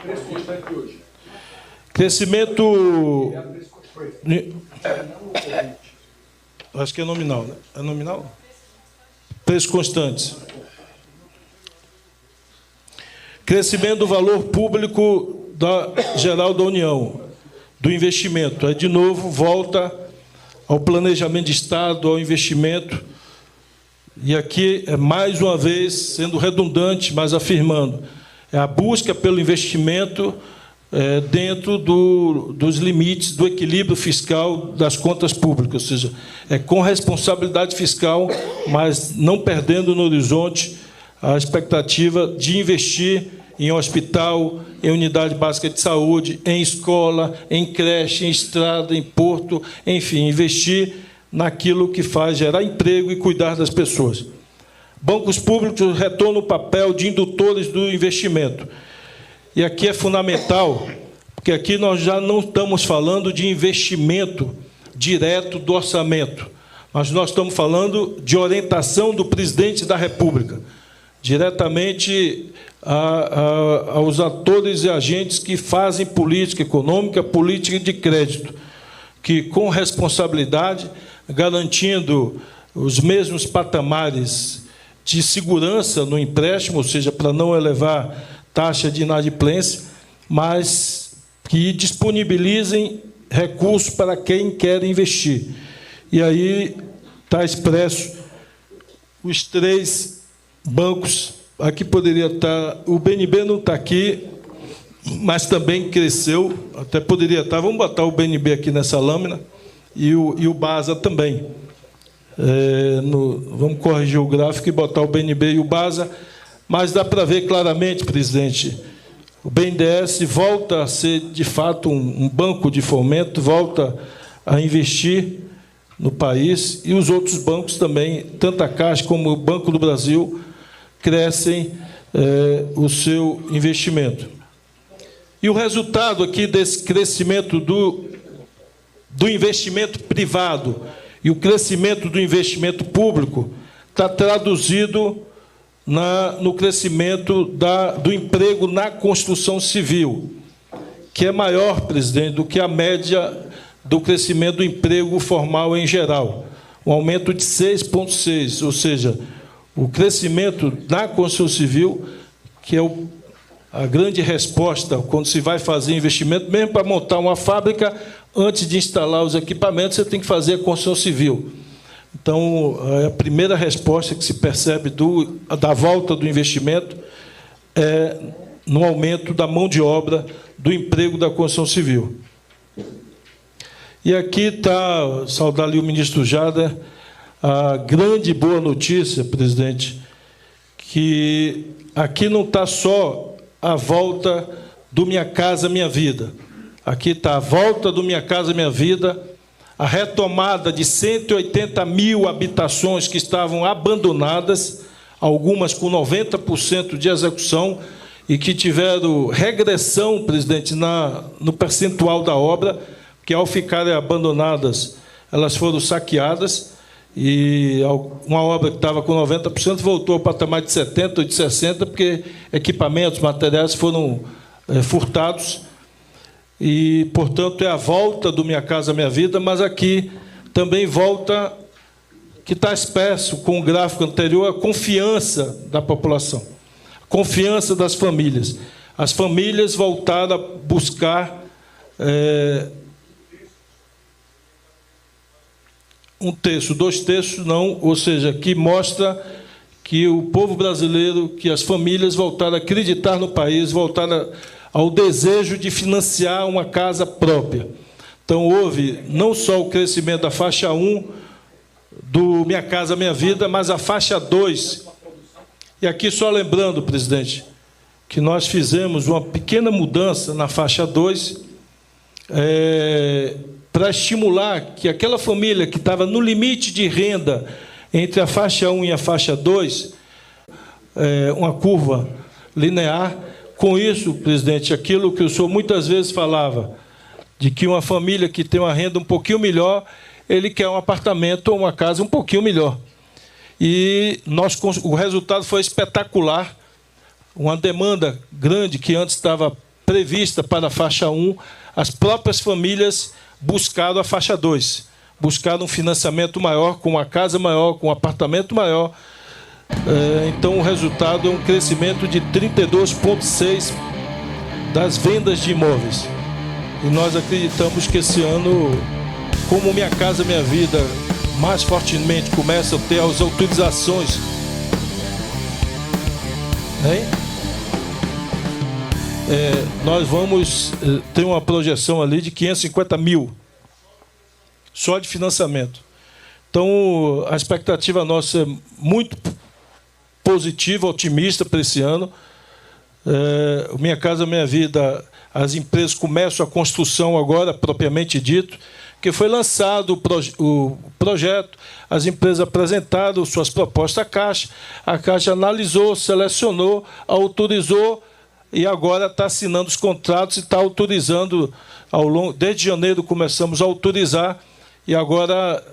Preço constante de hoje. Crescimento... Acho que é nominal, né? É nominal? Preços constantes. Crescimento do valor público geral da União, do investimento. Aí, de novo, volta ao planejamento de Estado, ao investimento. E aqui, mais uma vez, sendo redundante, mas afirmando, é a busca pelo investimento dentro dos limites do equilíbrio fiscal das contas públicas, ou seja, com responsabilidade fiscal, mas não perdendo no horizonte a expectativa de investir em hospital, em unidade básica de saúde, em escola, em creche, em estrada, em porto, enfim, investir naquilo que faz gerar emprego e cuidar das pessoas. Bancos públicos retornam o papel de indutores do investimento. E aqui é fundamental, porque aqui nós já não estamos falando de investimento direto do orçamento, mas nós estamos falando de orientação do presidente da República, diretamente aos atores e agentes que fazem política econômica, política de crédito, que, com responsabilidade, garantindo os mesmos patamares de segurança no empréstimo, ou seja, para não elevar taxa de inadimplência, mas que disponibilizem recursos para quem quer investir. E aí está expresso os 3 bancos. Aqui poderia estar, o BNB não está aqui, mas também cresceu, até poderia estar, vamos botar o BNB aqui nessa lâmina, e o BASA também. Vamos corrigir o gráfico e botar o BNB e o BASA, mas dá para ver claramente, presidente, o BNDES volta a ser, de fato, um banco de fomento, volta a investir no país, e os outros bancos também, tanto a Caixa como o Banco do Brasil, crescem o seu investimento. E o resultado aqui desse crescimento do investimento privado e o crescimento do investimento público está traduzido no crescimento do emprego na construção civil, que é maior, presidente, do que a média do crescimento do emprego formal em geral, um aumento de 6,6%, ou seja, o crescimento na construção civil, que é a grande resposta quando se vai fazer investimento, mesmo para montar uma fábrica, antes de instalar os equipamentos, você tem que fazer a construção civil. Então, a primeira resposta que se percebe da volta do investimento é no aumento da mão de obra, do emprego da construção civil. E aqui está, saudar ali o ministro Jader, a grande boa notícia, presidente, que aqui não está só a volta do Minha Casa Minha Vida. Aqui está a volta do Minha Casa Minha Vida, a retomada de 180 mil habitações que estavam abandonadas, algumas com 90% de execução, e que tiveram regressão, presidente, no percentual da obra, que, ao ficarem abandonadas, elas foram saqueadas, e uma obra que estava com 90% voltou ao patamar de 70% ou de 60%, porque equipamentos, materiais foram furtados. E, portanto, é a volta do Minha Casa Minha Vida, mas aqui também volta, que está expresso com o gráfico anterior, a confiança da população, a confiança das famílias. As famílias voltaram a buscar um terço, 2 terços não, ou seja, que mostra que o povo brasileiro, que as famílias voltaram a acreditar no país, voltaram ao desejo de financiar uma casa própria. Então, houve não só o crescimento da faixa 1 do Minha Casa Minha Vida, mas a faixa 2. E aqui, só lembrando, presidente, que nós fizemos uma pequena mudança na faixa 2, para estimular que aquela família que estava no limite de renda entre a faixa 1 e a faixa 2, uma curva linear. Com isso, presidente, aquilo que o senhor muitas vezes falava, de que uma família que tem uma renda um pouquinho melhor, ele quer um apartamento ou uma casa um pouquinho melhor. E o resultado foi espetacular. Uma demanda grande que antes estava prevista para a faixa 1, as próprias famílias buscaram a faixa 2, buscaram um financiamento maior, com uma casa maior, com um apartamento maior. Então, o resultado é um crescimento de 32,6% das vendas de imóveis. E nós acreditamos que esse ano, como Minha Casa Minha Vida mais fortemente começa a ter as autorizações, hein? nós vamos ter uma projeção ali de 550 mil, só de financiamento. Então, a expectativa nossa é muito positiva, otimista para esse ano. Minha Casa Minha Vida, as empresas começam a construção agora, propriamente dito, que foi lançado o projeto, as empresas apresentaram suas propostas à Caixa, a Caixa analisou, selecionou, autorizou e agora está assinando os contratos e está autorizando, desde janeiro começamos a autorizar, e agora,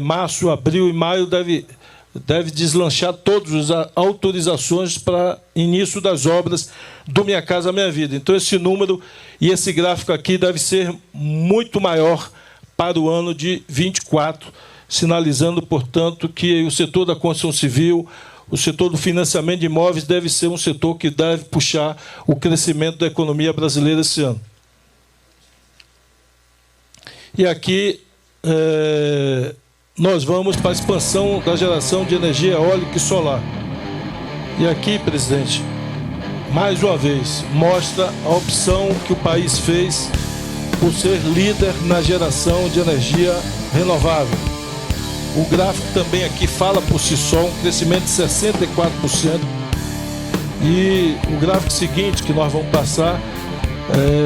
março, abril e maio, deve deslanchar todas as autorizações para início das obras do Minha Casa Minha Vida. Então, esse número e esse gráfico aqui deve ser muito maior para o ano de 24, sinalizando, portanto, que o setor da construção civil, o setor do financiamento de imóveis deve ser um setor que deve puxar o crescimento da economia brasileira esse ano. E aqui nós vamos para a expansão da geração de energia eólica e solar. E aqui, presidente, mais uma vez, mostra a opção que o país fez por ser líder na geração de energia renovável. O gráfico também aqui fala por si só, um crescimento de 64%. E o gráfico seguinte, que nós vamos passar,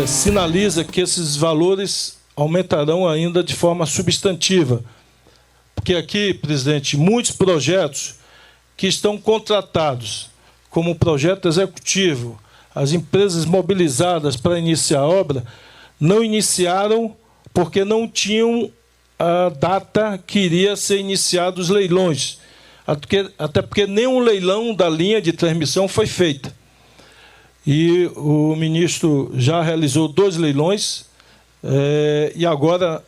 sinaliza que esses valores aumentarão ainda de forma substantiva. Porque aqui, presidente, muitos projetos que estão contratados como projeto executivo, as empresas mobilizadas para iniciar a obra, não iniciaram porque não tinham a data que iria ser iniciado os leilões. Até porque nenhum leilão da linha de transmissão foi feita. E o ministro já realizou 2 leilões, e agora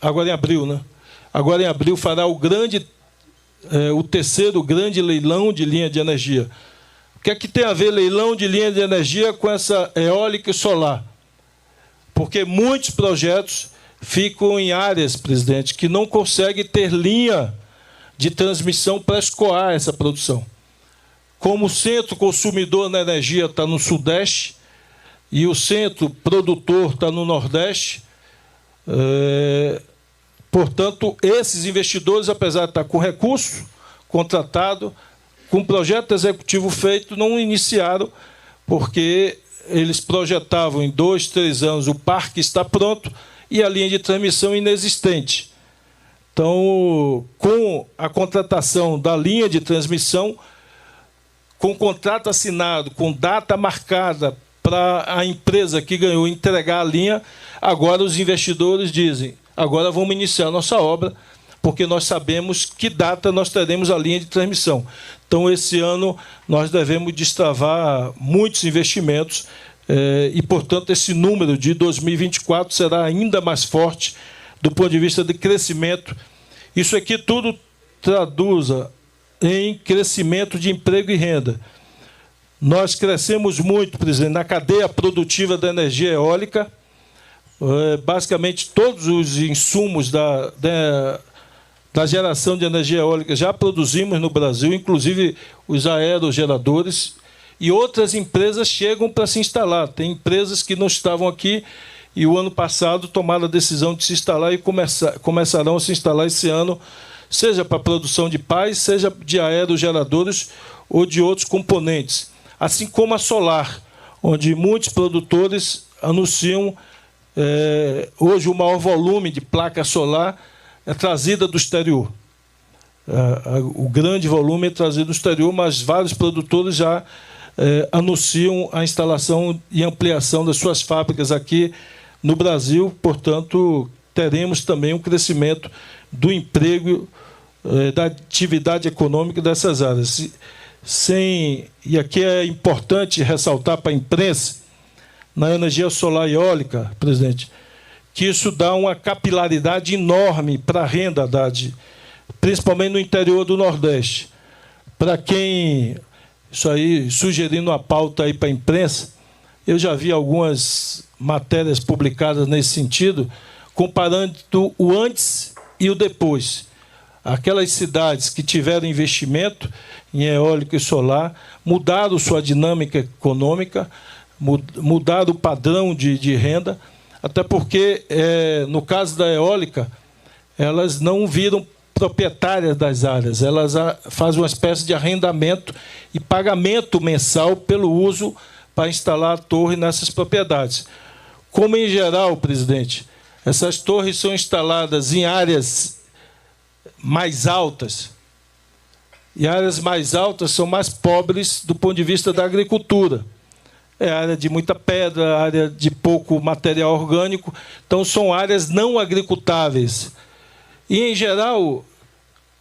em abril, né? Agora em abril fará o terceiro grande leilão de linha de energia. O que é que tem a ver leilão de linha de energia com essa eólica e solar? Porque muitos projetos ficam em áreas, presidente, que não conseguem ter linha de transmissão para escoar essa produção. Como o centro consumidor da energia está no Sudeste e o centro produtor está no Nordeste, portanto, esses investidores, apesar de estar com recurso contratado, com projeto executivo feito, não iniciaram, porque eles projetavam em 2, 3 anos o parque está pronto e a linha de transmissão inexistente. Então, com a contratação da linha de transmissão, com contrato assinado, com data marcada para a empresa que ganhou entregar a linha, agora os investidores dizem: agora vamos iniciar a nossa obra, porque nós sabemos que data nós teremos a linha de transmissão. Então, esse ano, nós devemos destravar muitos investimentos e, portanto, esse número de 2024 será ainda mais forte do ponto de vista de crescimento. Isso aqui tudo traduza em crescimento de emprego e renda. Nós crescemos muito, presidente, na cadeia produtiva da energia eólica. Basicamente, todos os insumos da geração de energia eólica já produzimos no Brasil, inclusive os aerogeradores, e outras empresas chegam para se instalar. Tem empresas que não estavam aqui e o ano passado tomaram a decisão de se instalar e começarão a se instalar esse ano, seja para a produção de pás, seja de aerogeradores ou de outros componentes. Assim como a solar, onde muitos produtores anunciam hoje o maior volume de placa solar é trazida do exterior. O grande volume é trazido do exterior, mas vários produtores já anunciam a instalação e ampliação das suas fábricas aqui no Brasil. Portanto, teremos também um crescimento do emprego, da atividade econômica dessas áreas. E aqui é importante ressaltar para a imprensa, na energia solar e eólica, presidente, que isso dá uma capilaridade enorme para a renda, Haddad, principalmente no interior do Nordeste. Para quem... Isso aí, sugerindo uma pauta aí para a imprensa, eu já vi algumas matérias publicadas nesse sentido, comparando o antes e o depois. Aquelas cidades que tiveram investimento em eólica e solar, mudaram sua dinâmica econômica, mudaram o padrão de renda, até porque, no caso da eólica, elas não viram proprietárias das áreas, elas fazem uma espécie de arrendamento e pagamento mensal pelo uso para instalar a torre nessas propriedades. Como, em geral, presidente, essas torres são instaladas em áreas mais altas, e áreas mais altas são mais pobres do ponto de vista da agricultura. É área de muita pedra, área de pouco material orgânico, então são áreas não agricultáveis. E, em geral,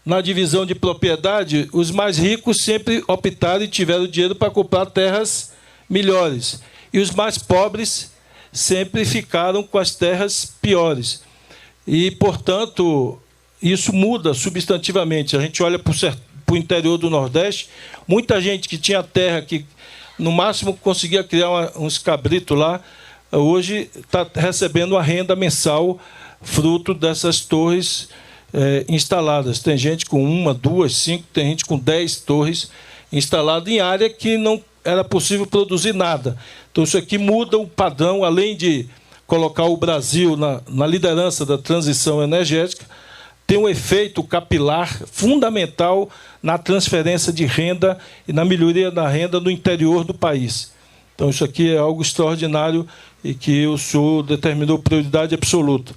na divisão de propriedade, os mais ricos sempre optaram e tiveram dinheiro para comprar terras melhores. E os mais pobres sempre ficaram com as terras piores. E, portanto, isso muda substantivamente. A gente olha para o interior do Nordeste, muita gente que tinha terra que, no máximo, conseguia criar uns cabritos lá, hoje está recebendo a renda mensal fruto dessas torres instaladas. Tem gente com 1, 2, 5, tem gente com 10 torres instaladas em área que não era possível produzir nada. Então, isso aqui muda o padrão, além de colocar o Brasil na liderança da transição energética, tem um efeito capilar fundamental na transferência de renda e na melhoria da renda no interior do país. Então, isso aqui é algo extraordinário e que o senhor determinou prioridade absoluta.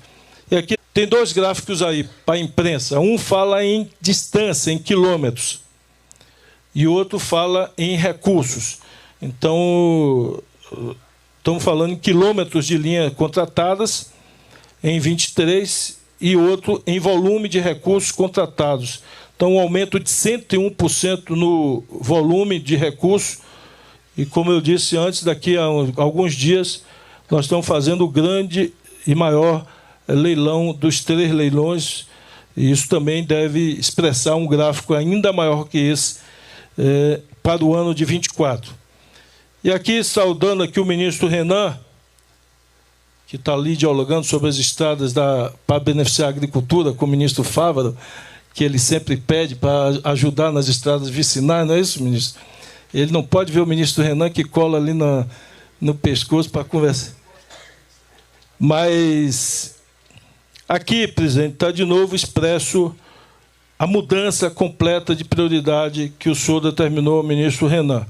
E aqui tem 2 gráficos aí para a imprensa. Um fala em distância, em quilômetros, e outro fala em recursos. Então, estamos falando em quilômetros de linha contratadas em 23 e outro em volume de recursos contratados. Então, um aumento de 101% no volume de recursos. E, como eu disse antes, daqui a alguns dias, nós estamos fazendo o grande e maior leilão dos 3 leilões, e isso também deve expressar um gráfico ainda maior que esse para o ano de 24. E aqui, saudando aqui o ministro Renan, que está ali dialogando sobre as estradas para beneficiar a agricultura, com o ministro Fávaro, que ele sempre pede para ajudar nas estradas vicinais, não é isso, ministro? Ele não pode ver o ministro Renan que cola ali no pescoço para conversar. Mas aqui, presidente, está de novo expresso a mudança completa de prioridade que o senhor determinou ao ministro Renan.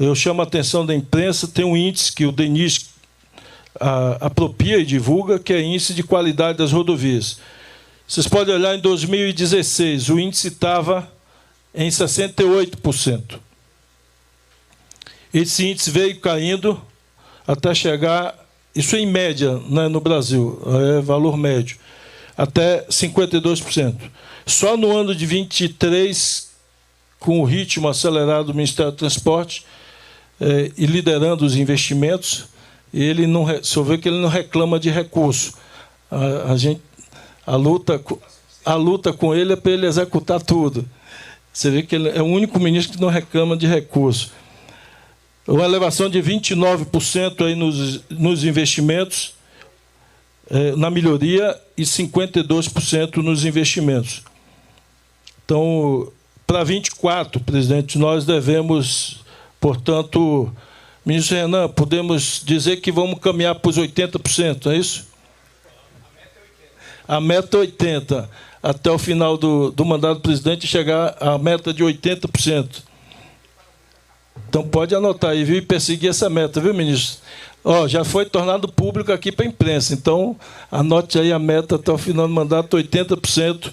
Eu chamo a atenção da imprensa, tem um índice que o DENIS apropria e divulga, que é índice de qualidade das rodovias. Vocês podem olhar, em 2016, o índice estava em 68%. Esse índice veio caindo até chegar, isso em média, né, no Brasil, é valor médio, até 52%. Só no ano de 23, com o ritmo acelerado do Ministério do Transporte e liderando os investimentos, ele não, só vê que ele não reclama de recurso. A luta com ele é para ele executar tudo. Você vê que ele é o único ministro que não reclama de recurso. Uma elevação de 29% aí nos investimentos, na melhoria, e 52% nos investimentos. Então, para 24, presidente, nós devemos, portanto, ministro Renan, podemos dizer que vamos caminhar para os 80%, é isso? A meta é 80%. Até o final do mandato do presidente chegar à meta de 80%. Então, pode anotar aí, viu, e perseguir essa meta, viu, ministro? Já foi tornado público aqui para a imprensa, então anote aí a meta até o final do mandato, 80%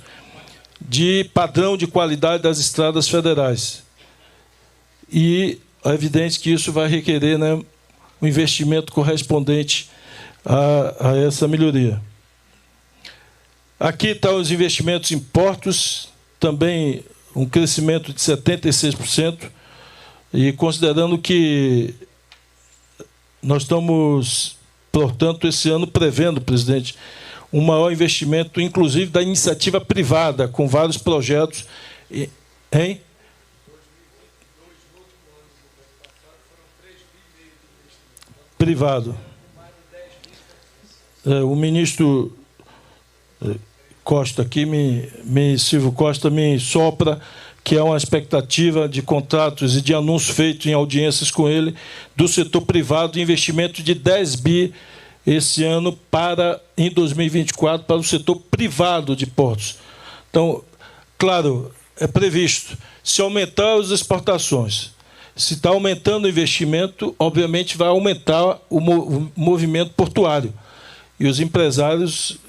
de padrão de qualidade das estradas federais. E é evidente que isso vai requerer, né, um investimento correspondente a essa melhoria. Aqui estão os investimentos em portos, também um crescimento de 76%, e considerando que nós estamos, portanto, esse ano prevendo, presidente, um maior investimento, inclusive da iniciativa privada, com vários projetos em privado. O ministro Costa aqui, Silvio Costa, me sopra que é uma expectativa de contratos e de anúncios feitos em audiências com ele, do setor privado, investimento de 10 bi esse ano em 2024, para o setor privado de portos. Então, claro, é previsto, se aumentar as exportações, se está aumentando o investimento, obviamente vai aumentar o movimento portuário. E os empresários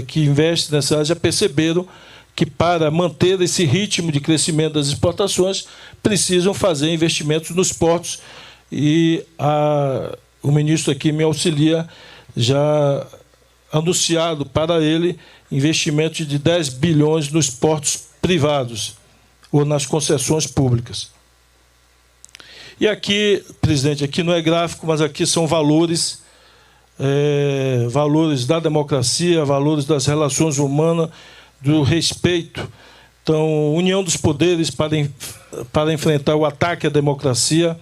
que investem nessa área já perceberam que, para manter esse ritmo de crescimento das exportações, precisam fazer investimentos nos portos. E o ministro aqui me auxilia, já anunciado para ele investimento de 10 bilhões nos portos privados ou nas concessões públicas. E aqui, presidente, aqui não é gráfico, mas aqui são valores, valores da democracia, valores das relações humanas, do respeito. Então, união dos poderes para enfrentar o ataque à democracia,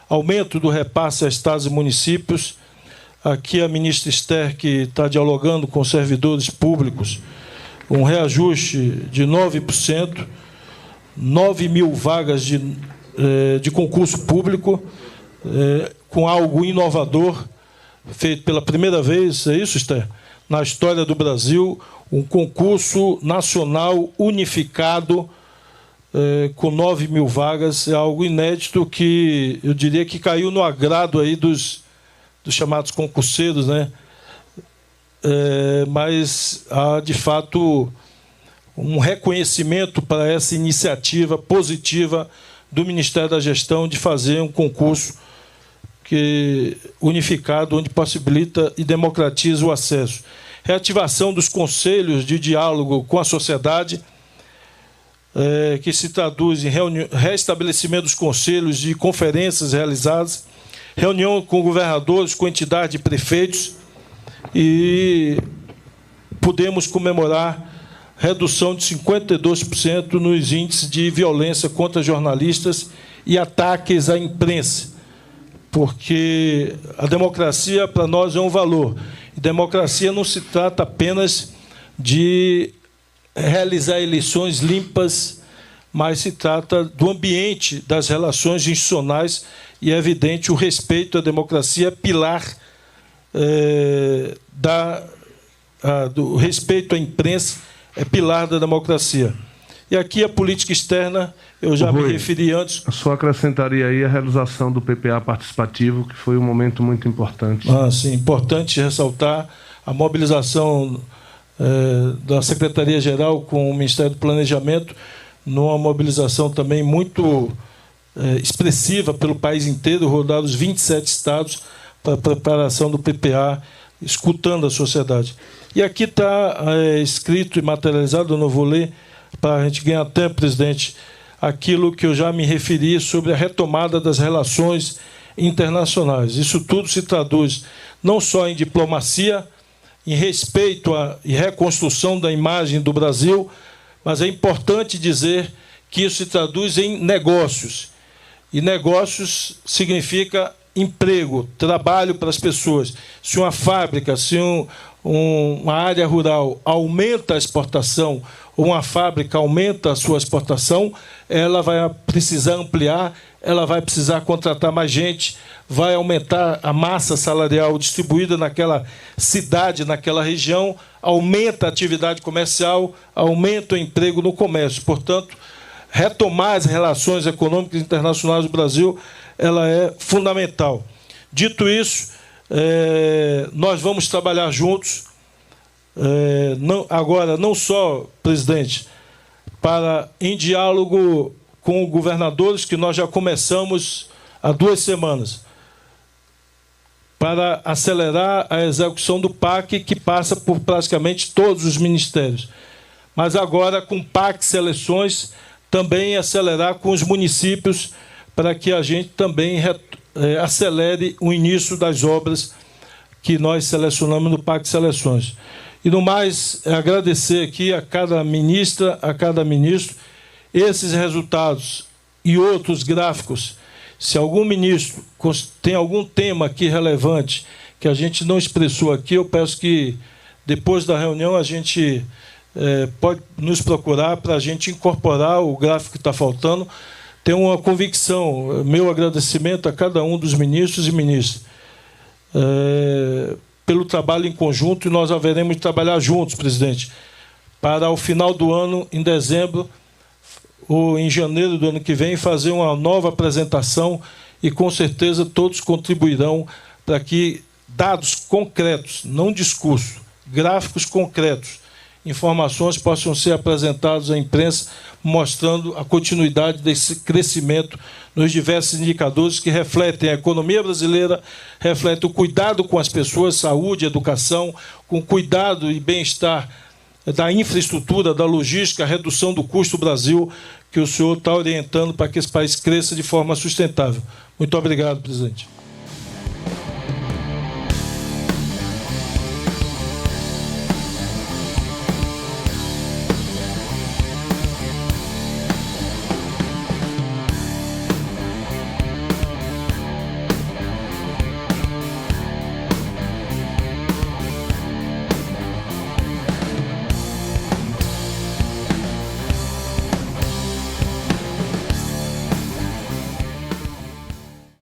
aumento do repasse a estados e municípios. Aqui a ministra Esther, que está dialogando com servidores públicos, um reajuste de 9%, 9 mil vagas de concurso público, com algo inovador, feito pela primeira vez, é isso, Esther? Na história do Brasil, um concurso nacional unificado, com 9 mil vagas, é algo inédito que eu diria que caiu no agrado aí dos chamados concurseiros, né? Mas há, de fato, um reconhecimento para essa iniciativa positiva do Ministério da Gestão de fazer um concurso unificado, onde possibilita e democratiza o acesso. Reativação dos conselhos de diálogo com a sociedade, que se traduz em restabelecimento dos conselhos de conferências realizadas, reunião com governadores, com entidades de prefeitos, e podemos comemorar redução de 52% nos índices de violência contra jornalistas e ataques à imprensa, porque a democracia para nós é um valor. E democracia não se trata apenas de realizar eleições limpas, mas se trata do ambiente das relações institucionais, e é evidente o respeito à democracia, pilar do respeito à imprensa, é pilar da democracia. E aqui a política externa, eu já me referi antes. Só acrescentaria aí a realização do PPA participativo, que foi um momento muito importante. Sim, importante ressaltar a mobilização da Secretaria-Geral com o Ministério do Planejamento, numa mobilização também muito expressiva pelo país inteiro, rodar os 27 estados para a preparação do PPA, escutando a sociedade. E aqui está escrito e materializado, eu não vou ler, para a gente ganhar tempo, presidente, aquilo que eu já me referi sobre a retomada das relações internacionais. Isso tudo se traduz não só em diplomacia, em respeito e reconstrução da imagem do Brasil, mas é importante dizer que isso se traduz em negócios. E negócios significa emprego, trabalho para as pessoas. Se uma fábrica, se uma área rural aumenta a exportação, ou uma fábrica aumenta a sua exportação, ela vai precisar ampliar, ela vai precisar contratar mais gente, vai aumentar a massa salarial distribuída naquela cidade, naquela região, aumenta a atividade comercial, aumenta o emprego no comércio. Portanto, retomar as relações econômicas internacionais do Brasil, ela é fundamental. Dito isso, nós vamos trabalhar juntos, agora não só, presidente, em diálogo com governadores, que nós já começamos há 2 semanas, para acelerar a execução do PAC, que passa por praticamente todos os ministérios. Mas agora, com PAC Seleções, também acelerar com os municípios, para que a gente também acelere o início das obras que nós selecionamos no PAC Seleções. E, no mais, agradecer aqui a cada ministra, a cada ministro, esses resultados e outros gráficos. Se algum ministro tem algum tema aqui relevante que a gente não expressou aqui, eu peço que, depois da reunião, a gente pode nos procurar para a gente incorporar o gráfico que está faltando. Tenho uma convicção, meu agradecimento a cada um dos ministros e ministras pelo trabalho em conjunto, e nós haveremos de trabalhar juntos, presidente, para o final do ano, em dezembro, ou em janeiro do ano que vem, fazer uma nova apresentação, e com certeza todos contribuirão para que dados concretos, não discurso, gráficos concretos, informações possam ser apresentadas à imprensa, mostrando a continuidade desse crescimento nos diversos indicadores que refletem a economia brasileira, refletem o cuidado com as pessoas, saúde, educação, com cuidado e bem-estar da infraestrutura, da logística, a redução do custo do Brasil, que o senhor está orientando para que esse país cresça de forma sustentável. Muito obrigado, presidente.